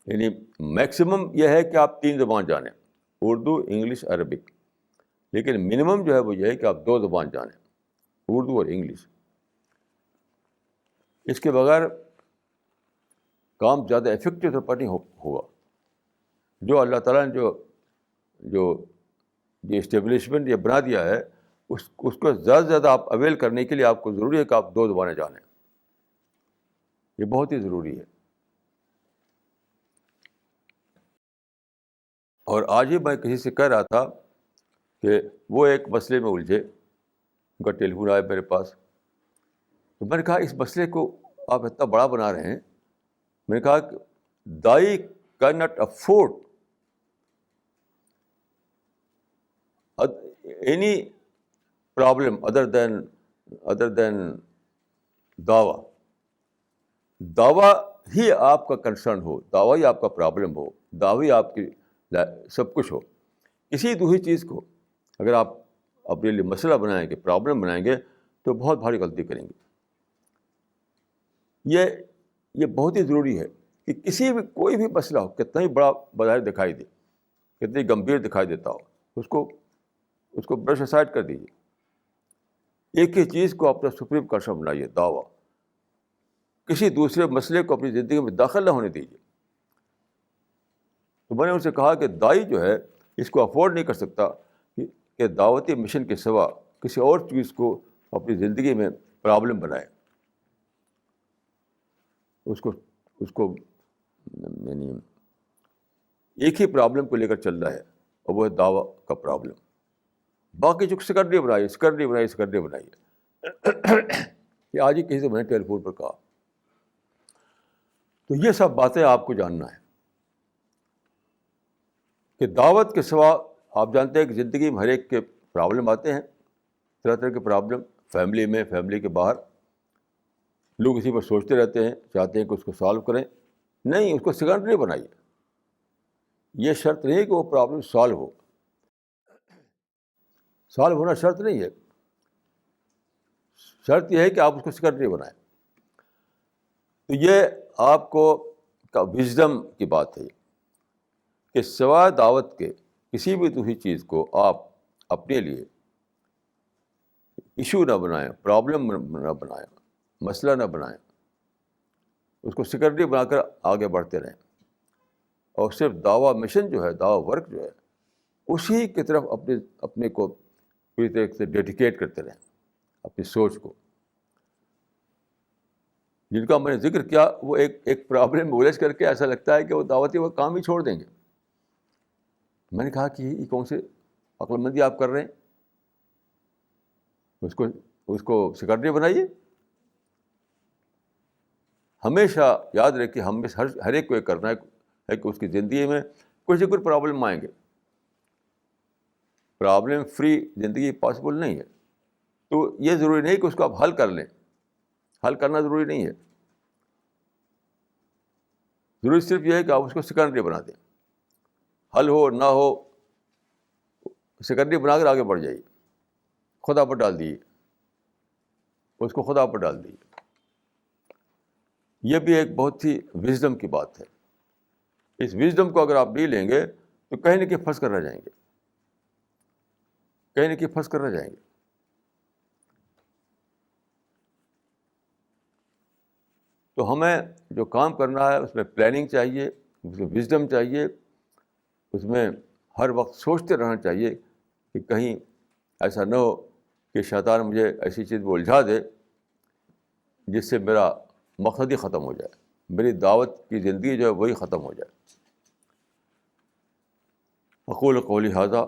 یعنی میکسیمم یہ ہے کہ آپ 3 زبان جانیں، اردو، انگلش، عربک. لیکن منیمم جو ہے وہ یہ ہے کہ آپ 2 زبان جانیں، اردو اور انگلش. اس کے بغیر کام زیادہ افیکٹو طور پر نہیں ہوگا. جو اللہ تعالیٰ نے جو اسٹیبلشمنٹ یہ بنا دیا ہے، اس کو زیادہ سے زیادہ آپ اویل کرنے کے لیے آپ کو ضروری ہے کہ آپ 2 زبانیں جانیں. یہ بہت ہی ضروری ہے. اور آج ہی میں کسی سے کہہ رہا تھا کہ وہ ایک مسئلے میں الجھے، ان کا ٹیلی فون آیا میرے پاس. تو میں نے کہا اس مسئلے کو آپ اتنا بڑا بنا رہے ہیں. میں نے کہا کہ they can not afford any problem other than دعویٰ. دعویٰ ہی آپ کا کنسرن ہو، دعویٰ ہی آپ کا پرابلم ہو، دعوی آپ کی سب کچھ ہو. کسی دوسری چیز کو اگر آپ اپنے لیے مسئلہ بنائیں گے، پرابلم بنائیں گے تو بہت بھاری غلطی کریں گے. یہ بہت ہی ضروری ہے کہ کسی بھی کوئی بھی مسئلہ ہو، کتنا ہی بڑا بظاہر دکھائی دے، کتنی گمبھیر دکھائی دیتا ہو، اس کو برش اسائڈ کر دیجیے. ایک ہی چیز کو اپنا سپریم کنسرن بنائیے، دعویٰ. کسی دوسرے مسئلے کو اپنی زندگی میں داخل نہ ہونے دیجیے. تو میں نے ان سے کہا کہ دائی جو ہے اس کو افورڈ نہیں کر سکتا کہ دعوتی مشن کے سوا کسی اور چیز کو اپنی زندگی میں پرابلم بنائے. اس کو یعنی ایک ہی پرابلم کو لے کر چل رہا ہے اور وہ ہے دعویٰ کا پرابلم. باقی جو سکرڈی بنائیے. یہ آج ہی کسی سے میں نے ٹیلی فون پر کہا. تو یہ سب باتیں آپ کو جاننا ہے کہ دعوت کے سوا آپ جانتے ہیں کہ زندگی میں ہر ایک کے پرابلم آتے ہیں، طرح طرح کے پرابلم، فیملی میں، فیملی کے باہر. لوگ اسی پر سوچتے رہتے ہیں، چاہتے ہیں کہ اس کو سالو کریں. نہیں، اس کو سیکنڈری بنائیے. یہ شرط نہیں کہ وہ پرابلم سالو ہونا شرط نہیں ہے. شرط یہ ہے کہ آپ اس کو سیکنڈری بنائیں. تو یہ آپ کو کا وژڈم کی بات ہے کہ سوائے دعوت کے کسی بھی دوسری چیز کو آپ اپنے لیے ایشو نہ بنائیں، پرابلم نہ بنائیں، مسئلہ نہ بنائیں. اس کو سیکنڈری بنا کر آگے بڑھتے رہیں اور صرف دعویٰ مشن جو ہے، دعویٰ ورک جو ہے، اسی کی طرف اپنے کو پوری طرح سے ڈیڈیکیٹ کرتے رہیں، اپنی سوچ کو. جن کا میں نے ذکر کیا وہ ایک پرابلم میں الجھ کر کے ایسا لگتا ہے کہ وہ دعوتی وہ کام ہی چھوڑ دیں گے. میں نے کہا کہ یہ کون سے عقل مندی آپ کر رہے ہیں. اس کو سیکنڈری بنائیے. ہمیشہ یاد رکھیے، ہم ہر ایک کو یہ کرنا ہے کہ اس کی زندگی میں کچھ نہ کچھ پرابلم آئیں گے. پرابلم فری زندگی پاسبل نہیں ہے. تو یہ ضروری نہیں کہ اس کو آپ حل کر لیں، حل کرنا ضروری نہیں ہے. ضروری صرف یہ ہے کہ آپ اس کو سیکنڈری بنا دیں. حل ہو نہ ہو، سیکنڈری بنا کر آگے بڑھ جائیے. خدا پر ڈال دیجیے، اس کو خدا پر ڈال دیجیے. یہ بھی ایک بہت ہی وزڈم کی بات ہے. اس وزڈم کو اگر آپ نہیں لیں گے تو کہیں نہ کہیں پھنس کر رہ جائیں گے, کہیں نہ کہیں پھنس کر رہ جائیں گے. تو ہمیں جو کام کرنا ہے اس میں پلاننگ چاہیے, اس میں وزڈم چاہیے, اس میں ہر وقت سوچتے رہنا چاہیے کہ کہیں ایسا نہ ہو کہ شیطان مجھے ایسی چیز میں الجھا دے جس سے میرا مقصد ہی ختم ہو جائے, میری دعوت کی زندگی جو ہے وہی ختم ہو جائے. اقول قولی ھذا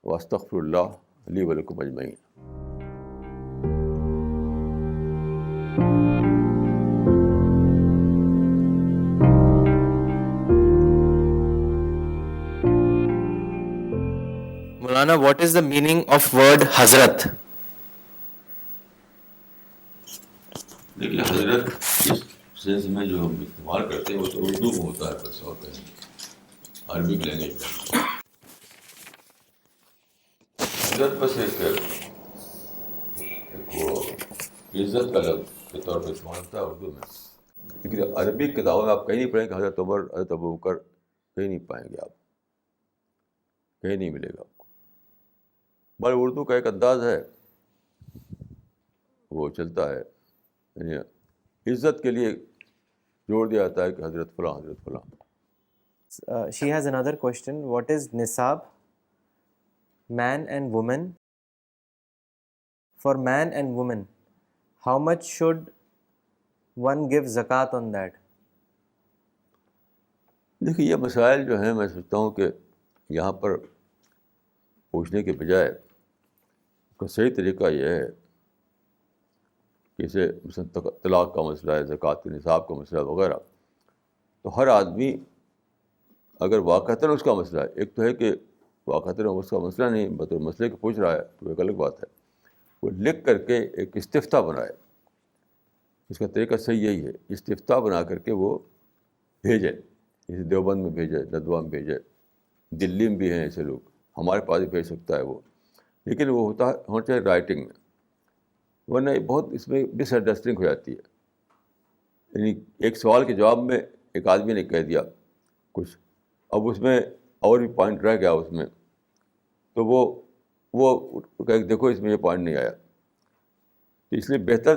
واستغفر اللہ لی ولکم اجمعین. مولانا, what is the meaning of word Hazrat? دیکھیے, حضرت اس سینس میں جو ہم استعمال کرتے ہیں وہ تو اردو میں ہوتا ہے, بس اور کہیں عربک لینگویج میں. حضرت بس ایک وہ عزت کا لفظ کے طور پہ استعمال ہوتا ہے اردو میں, لیکن عربک کتابوں میں آپ کہیں نہیں پڑھیں کہ حضرت عمر, حضرت ابوبکر, کہیں نہیں پائیں گے آپ, کہیں نہیں ملے گا آپ کو. بل اردو کا ایک انداز ہے, وہ چلتا ہے, یعنی عزت کے لیے جوڑ دیا جاتا ہے کہ حضرت فلاں, حضرت فلاں. She has another question. What is nisab? Man and woman. For man and woman, how much should one give zakat on that? دیکھیے, یہ مسائل جو ہیں میں سمجھتا ہوں کہ یہاں پر پوچھنے کے بجائے اس کا صحیح طریقہ یہ ہے کہ اسے مثلاً طلاق کا مسئلہ ہے, زکوٰۃ کے نصاب کا مسئلہ وغیرہ, تو ہر آدمی اگر واقعتاً اس کا مسئلہ ہے, ایک تو ہے کہ واقعتاً اس کا مسئلہ نہیں بطور مسئلے کو پوچھ رہا ہے تو ایک الگ بات ہے, وہ لکھ کر کے ایک استفتاء بنائے. اس کا طریقہ صحیح یہی ہے, استفتاء بنا کر کے وہ بھیجے, جیسے دیوبند میں بھیجے, ندوہ میں بھیجے, دلی میں بھی ہیں ایسے لوگ, ہمارے پاس بھی بھیج سکتا ہے وہ, لیکن وہ ہونا چاہیے رائٹنگ میں, ورنہ بہت اس میں مس انڈرسٹینڈنگ ہو جاتی ہے. یعنی ایک سوال کے جواب میں ایک آدمی نے کہہ دیا کچھ, اب اس میں اور بھی پوائنٹ رہ گیا اس میں, تو وہ کہ دیکھو اس میں یہ پوائنٹ نہیں آیا. تو اس لیے بہتر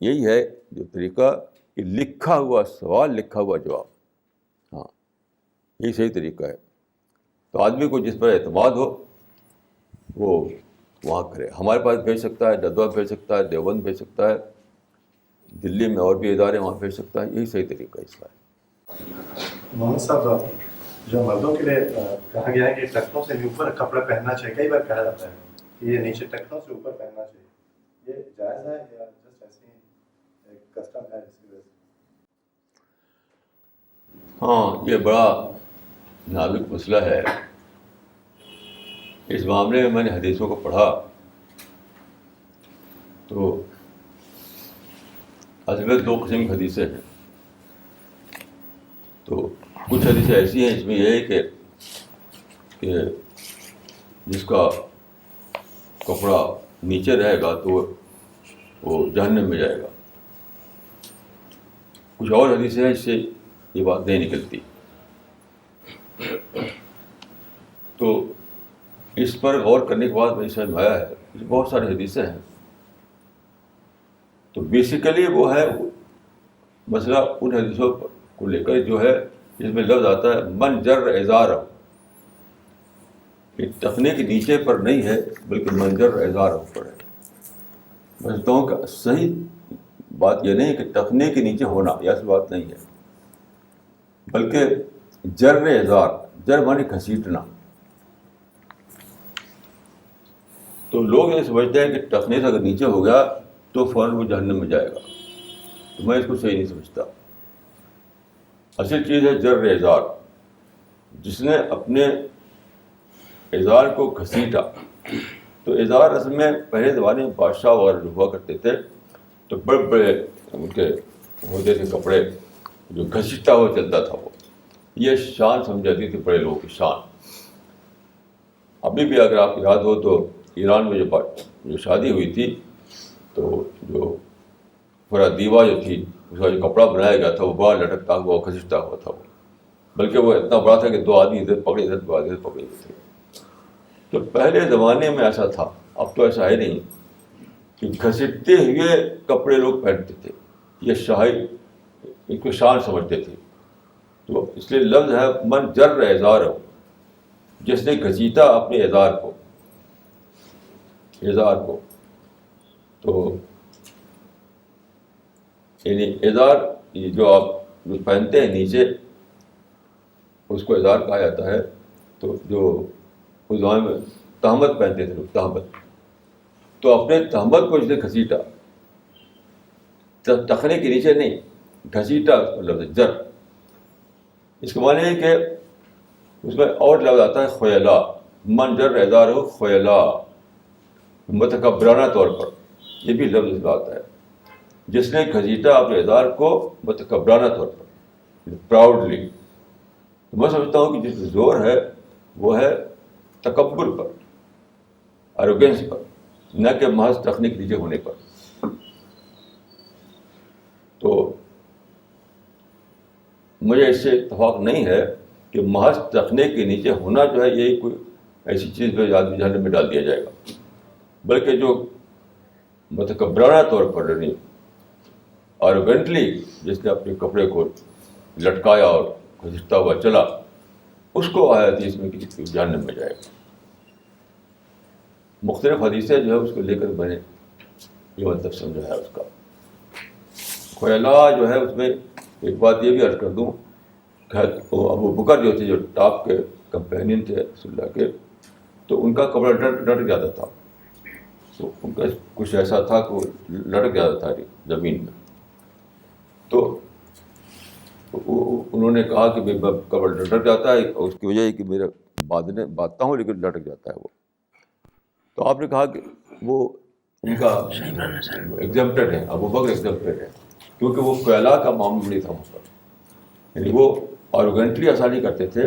یہی ہے جو طریقہ کہ لکھا ہوا سوال, لکھا ہوا جواب, ہاں یہی صحیح طریقہ ہے. تو آدمی کو جس پر اعتماد ہو وہ وہاں کرے. ہمارے پاس بھیج سکتا ہے, ندوہ بھیج سکتا ہے, دیوبند بھیج سکتا ہے, دلی میں اور بھی ادارے وہاں بھیج سکتا ہے. یہی صحیح طریقہ اس کا ہے. محمد صاحب, جو مردوں کے لیے کہا گیا ہے کہ ٹخنوں سے اوپر کپڑا پہننا چاہیے, کئی بار کہا جاتا ہے کہ یہ نیچے ٹخنوں سے اوپر پہننا چاہیے, یہ جائز ہے یا جسٹ ایسی ایک کسٹم ہے اس کی وجہ سے؟ ہاں, یہ بڑا نازک مسئلہ ہے. اس معاملے میں نے حدیثوں کو پڑھا تو اصل میں 2 قسم کی حدیثیں ہیں. تو کچھ حدیثیں ایسی ہیں جس میں یہ ہے کہ جس کا کپڑا نیچے رہے گا تو وہ جہنم میں جائے گا. کچھ اور حدیثیں ہیں جس سے یہ بات نہیں نکلتی. تو اس پر غور کرنے کے بعد میری سمجھ میں آیا ہے کہ بہت ساری حدیثیں ہیں. تو بیسیکلی وہ ہے مسئلہ ان حدیثوں کو لے کر جو ہے جس میں لفظ آتا ہے من جر ازار, کہ ٹخنے کے نیچے پر نہیں ہے بلکہ من جر ازار پر ہے. میں سمجھتا ہوں کہ صحیح بات یہ نہیں کہ ٹخنے کے نیچے ہونا, یہ ایسی بات نہیں ہے, بلکہ جر ازار, جر مانے گھسیٹنا. تو لوگ یہ سمجھتے ہیں کہ ٹخنے سے اگر نیچے ہو گیا تو فوراً وہ جہنم میں جائے گا. تو میں اس کو صحیح نہیں سمجھتا. اصل چیز ہے جر ازار. جس نے اپنے ازار کو گھسیٹا, تو ازار اصل میں پہلے زمانے میں بادشاہ وغیرہ ہوا کرتے تھے تو بڑے بڑے ان کے ہوتے تھے کپڑے جو گھسیٹا ہوا چلتا تھا, وہ یہ شان سمجھاتی تھی بڑے لوگوں کی شان. ابھی بھی اگر آپ یاد ہو تو ایران میں جو شادی ہوئی تھی تو جو پورا دیوا جو تھی اس کا جو کپڑا بنایا گیا تھا وہ بڑا لٹکتا ہوا کھسٹتا ہوا تھا وہ، بلکہ وہ اتنا بڑا تھا کہ 2 آدمی ادھر پکڑے ادھر 2 آدمی ادھر پکڑے ہوئے تھے. تو پہلے زمانے میں ایسا تھا، اب تو ایسا ہے نہیں کہ گھسٹتے ہوئے کپڑے لوگ پہنتے تھے، یہ شاہی ان کو شان سمجھتے تھے. تو اس لیے لفظ ہے من جر ازار ہو، جس نے گھسیٹا اپنے ازار کو. تو یعنی ازار یہ جو آپ جو پہنتے ہیں نیچے اس کو ازار کہا جاتا ہے. تو جو اس زمانے میں تہمت پہنتے تھے لوگ، تہمت، تو اپنے تہمت کو اس نے گھسیٹا، ٹخنے کے نیچے نہیں، گھسیٹا اس کو لفظ جر. اس کے معنی ہے کہ اس میں اور لفظ آتا ہے خیلا، من جر ازار ہو خیلا، متکبرانہ طور پر، یہ بھی لفظ اس میں آتا ہے. جس نے گھسیٹا اپنے ازار کو متکبرانہ طور پر، پراؤڈلی. میں سمجھتا ہوں کہ جس میں زور ہے وہ ہے تکبر پر، ایروگینس پر، نہ کہ محض ٹخنے کے نیچے ہونے پر. تو مجھے اس سے اتفاق نہیں ہے کہ محض ٹخنے کے نیچے ہونا جو ہے یہی کوئی ایسی چیز پہ آدمی جہنم میں ڈال دیا جائے گا، بلکہ جو متکبرانہ طور پر یعنی آروگنٹلی جس نے اپنے کپڑے کو لٹکایا اور گھسٹتا ہوا چلا، اس کو آیت اس میں کہ جہنم میں جائے گا. مختلف حدیثیں جو ہے اس کو لے کر میں نے یہ مطلب سمجھا ہے اس کا. خیلا جو ہے اس میں ایک بات یہ بھی عرض کر دوں کہ ابو بکر جو تھے، جو ٹاپ کے کمپینین تھے رسول اللہ کے، تو ان کا کپڑا لٹک جاتا تھا. تو ان کا کچھ ایسا تھا کہ وہ لٹک جاتا تھا زمین میں. تو انہوں نے کہا کہ کپڑا لٹک جاتا ہے اور اس کی وجہ ہے کہ میرا باندھتا ہوں لیکن لٹک جاتا ہے وہ. تو آپ نے کہا کہ وہ ان کا ایگزمپٹڈ ہے، ابو بکر ایگزمپٹڈ ہے، کیونکہ وہ خیلا کا معاملہ نہیں تھا ان کا. یعنی وہ آروگنٹلی ایسا نہیں کرتے تھے،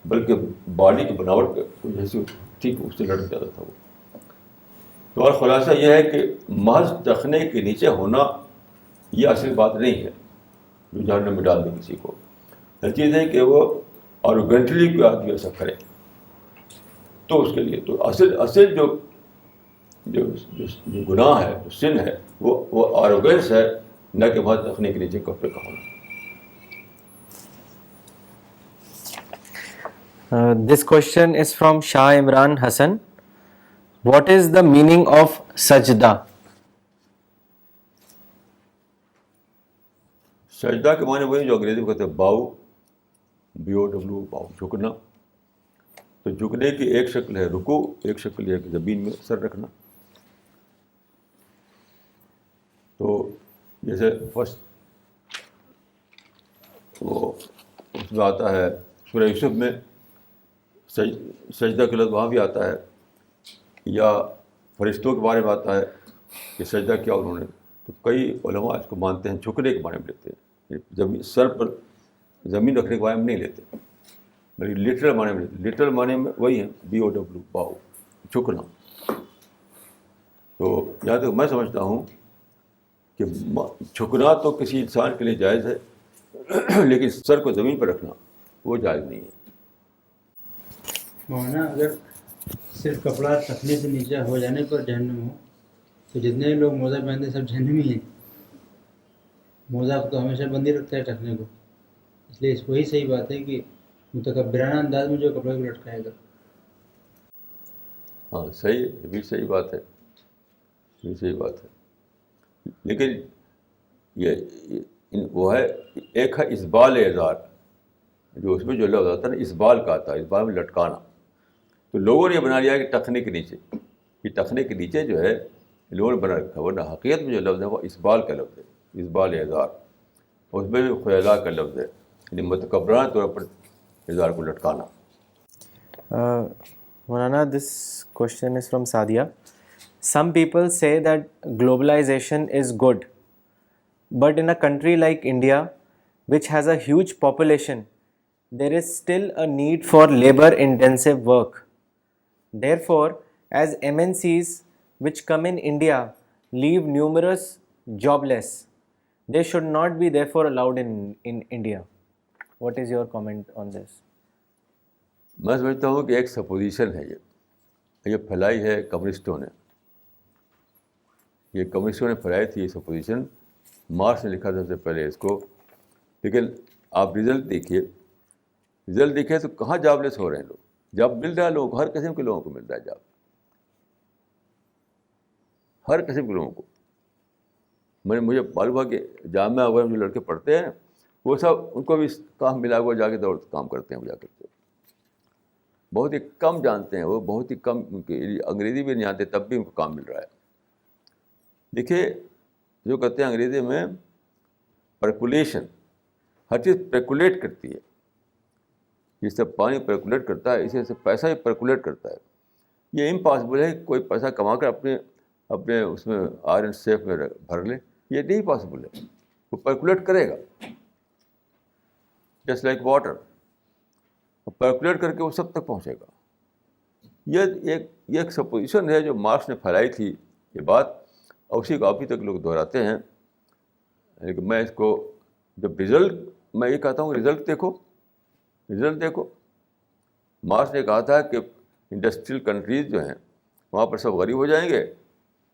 بلکہ باڈی کی بناوٹ کی وجہ سے ٹھیک اس سے لٹک جاتا تھا وہ. تو اور خلاصہ یہ ہے کہ محض ٹخنے کے نیچے ہونا یہ اصل بات نہیں ہے جو جہنم میں ڈال دے کسی کو. ہر چیز ہے کہ وہ آروگنٹلی کوئی آدمی ایسا کرے تو اس کے لیے تو اصل جو گناہ ہے، جو سن ہے، وہ آروگنس ہے، نہ کہ محض ٹخنے کے نیچے کپڑے کا ہونا. This question is from Shah Imran Hassan. What is the meaning of sajda? سجدہ کے معنی وہی جو انگریزی میں کہتے ہیں باؤ، BOW، باؤ، جھکنا. تو جھکنے کی ایک شکل ہے رکوع، ایک شکل یہ ہے کہ زمین میں سر رکھنا. تو جیسے فرسٹ وہ اس میں آتا ہے سورہ یوسف میں سجدہ کے لفظ وہاں بھی آتا ہے، یا فرشتوں کے بارے میں آتا ہے کہ سجدہ کیا انہوں نے. تو کئی علماء اس کو مانتے ہیں جھکنے کے بارے میں لیتے ہیں، زمین سر پر زمین رکھنے کے بارے میں نہیں لیتے، بلکہ لٹرل معنی میں لیتے. لٹرل معنی میں وہی ہے BOW، باؤ، جھکنا. تو جہاں تک میں سمجھتا ہوں کہ جھکنا تو کسی انسان کے لیے جائز ہے، لیکن سر کو زمین پر رکھنا وہ جائز نہیں ہے. مولانا اگر صرف کپڑا ٹخنے سے نیچے ہو جانے پر جہنم ہو تو جتنے لوگ موزہ پہنتے ہیں سب جہنمی ہیں. موزہ تو ہمیشہ بندی رکھتا ہے ٹخنے کو، اس لیے وہی صحیح بات ہے کہ متکبرانہ انداز میں جو کپڑے کو لٹکائے گا. ہاں صحیح، یہ بھی صحیح بات ہے، یہ صحیح بات ہے. لیکن یہ وہ ہے، ایک ہے اسبال ازار، جو اس میں جو لفظ آتا ہے نا اسبال کا آتا ہے، اسبال میں لٹکانا. تو لوگوں نے یہ بنا لیا کہ ٹخنے کے نیچے، یہ ٹخنے کے نیچے جو ہے لوگوں نے بنا رکھا، ورنہ حقیقت میں جو لفظ ہے وہ اسبال کا لفظ ہے، اسبال ازار. اس میں بھی خیلا کا لفظ ہے، یعنی متکبرانہ طور پر ازار کو لٹکانا. Maulana, this question is from Sadia. Some people say that globalization is good, but in a country like India, which has a huge population, there is still a need for labor-intensive work. Therefore, as MNCs which come in India leave numerous jobless, they should not be therefore allowed in India. What is your comment on this? میں سمجھتا ہوں کہ ایک supposition ہے یہ پھیلائی ہے کمیونسٹوں نے. یہ کمیونسٹوں نے پھیلائی تھی یہ سپوزیشن. مارکس نے لکھا تھا سب سے پہلے اس کو. لیکن آپ رزلٹ دیکھیے تو کہاں جاب لیس ہو رہے ہیں لوگ. جاب مل رہا ہے لوگوں کو, ہر قسم کے لوگوں کو مل رہا ہے جاب, ہر قسم کے لوگوں کو. مجھے معلوم ہے کہ جامعہ وغیرہ میں جو لڑکے پڑھتے ہیں وہ سب ان کو بھی کام ملا ہوا, جا کے دوڑ کام کرتے ہیں. وہ جا کر کے بہت ہی کم جانتے ہیں, وہ بہت ہی کم, ان کی انگریزی بھی نہیں آتے تب بھی ان کو کام مل رہا ہے. دیکھیے جو کہتے ہیں انگریزی میں پرکولیشن, ہر چیز پرکولیٹ کرتی ہے. جس سے پانی پرکولیٹ کرتا ہے اسی سے پیسہ بھی پرکولیٹ کرتا ہے. یہ امپاسبل ہے کہ کوئی پیسہ کما کر اپنے اس میں آئرن سیف میں بھر لے. یہ نہیں پاسبل ہے. وہ پرکولیٹ کرے گا جسٹ لائک واٹر, پرکولیٹ کر کے وہ سب تک پہنچے گا. یہ ایک سپوزیشن ہے جو مارکس نے پھیلائی تھی یہ بات, اور اسی کو ابھی تک لوگ دہراتے ہیں. لیکن میں اس کو جب میں یہ کہتا ہوں رزلٹ دیکھو. مارکس نے کہا تھا کہ انڈسٹریل کنٹریز جو ہیں وہاں پر سب غریب ہو جائیں گے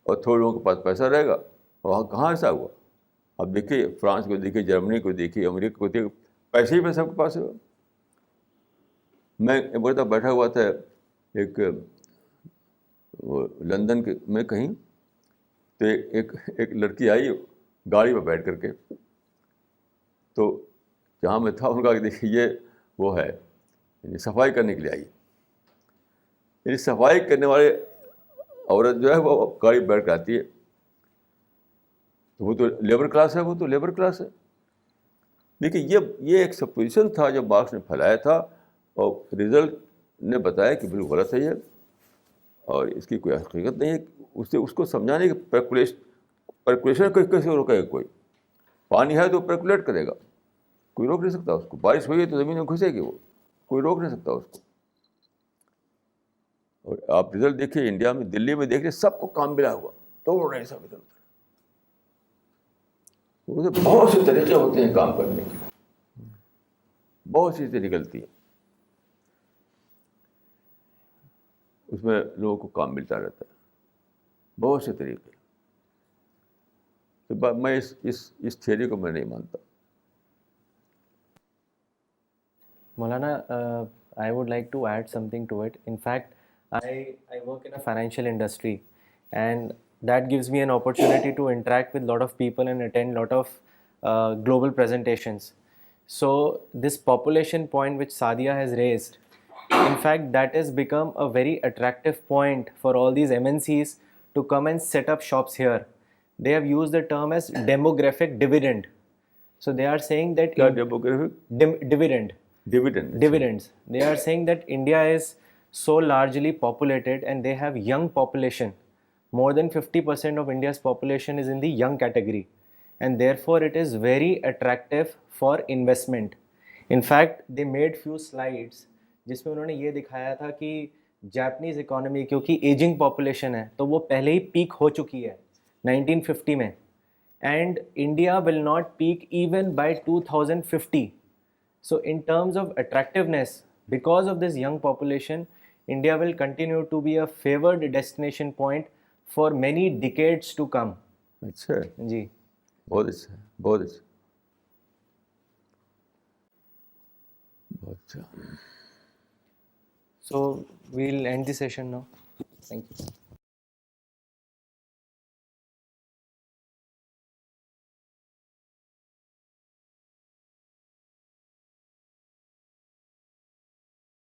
اور تھوڑے لوگوں کے پاس پیسہ رہے گا. وہاں کہاں ایسا ہوا؟ اب دیکھیے فرانس کو دیکھیے, جرمنی کو دیکھیے, امریکہ کو دیکھیے, پیسے ہی پہ سب کے پاس ہے. میں ایک بار بیٹھا ہوا تھا ایک لندن میں کہیں, تو ایک لڑکی آئی گاڑی پہ بیٹھ کر کے. تو جہاں میں تھا ان کا دیکھیے یہ وہ ہے یعنی صفائی کرنے کے لیے آئی. یعنی صفائی کرنے والے عورت جو ہے وہ گاڑی بیٹھ کر آتی ہے. وہ تو لیبر کلاس ہے. دیکھیے یہ ایک سپوزیشن تھا جو مارکس نے پھیلایا تھا, اور رزلٹ نے بتایا کہ بالکل غلط ہے یہ, اور اس کی کوئی حقیقت نہیں ہے. اس کو سمجھانے کی پرکولیشن کیسے روکے گا کوئی؟ پانی ہے تو پرکولیٹ کرے گا, کوئی روک نہیں سکتا اس کو. بارش ہوئی ہے تو زمین میں گھسے گی, وہ کوئی روک نہیں سکتا اس کو. اور آپ رزلٹ دیکھیے انڈیا میں, دلی میں دیکھ لیے, سب کو کام ملا ہوا, توڑ رہے ہیں سب ادھر ادھر. بہت سے طریقے ہوتے ہیں کام کرنے کے, بہت سی چیزیں نکلتی ہیں, اس میں لوگوں کو کام ملتا رہتا ہے, بہت سے طریقے. تو میں اس تھیوری کو میں نہیں مانتا. Maulana, I would like to add something to it. In fact, I work in a financial industry, and that gives me an opportunity to interact with a lot of people and attend a lot of global presentations. So this population point which Sadia has raised, in fact, that has become a very attractive point for all these MNCs to come and set up shops here. They have used the term as demographic dividend. So they are saying that کیا demographic dividends. They are saying that India is so largely populated and they have young population. More than 50% of India's population is in the young category, and therefore it is very attractive for investment. In fact, they made few slides جس میں انہوں نے یہ دکھایا تھا کہ Japanese economy کیونکہ ageing population ہے تو وہ پہلے ہی پیک ہو چکی ہے 1950 میں, and India will not peak even by 2050. So in terms of attractiveness, because of this young population, India will continue to be a favored destination point for many decades to come. اچھا جی بہت اچھا بہت اچھا بہت اچھا. So we'll end the session now. Thank you.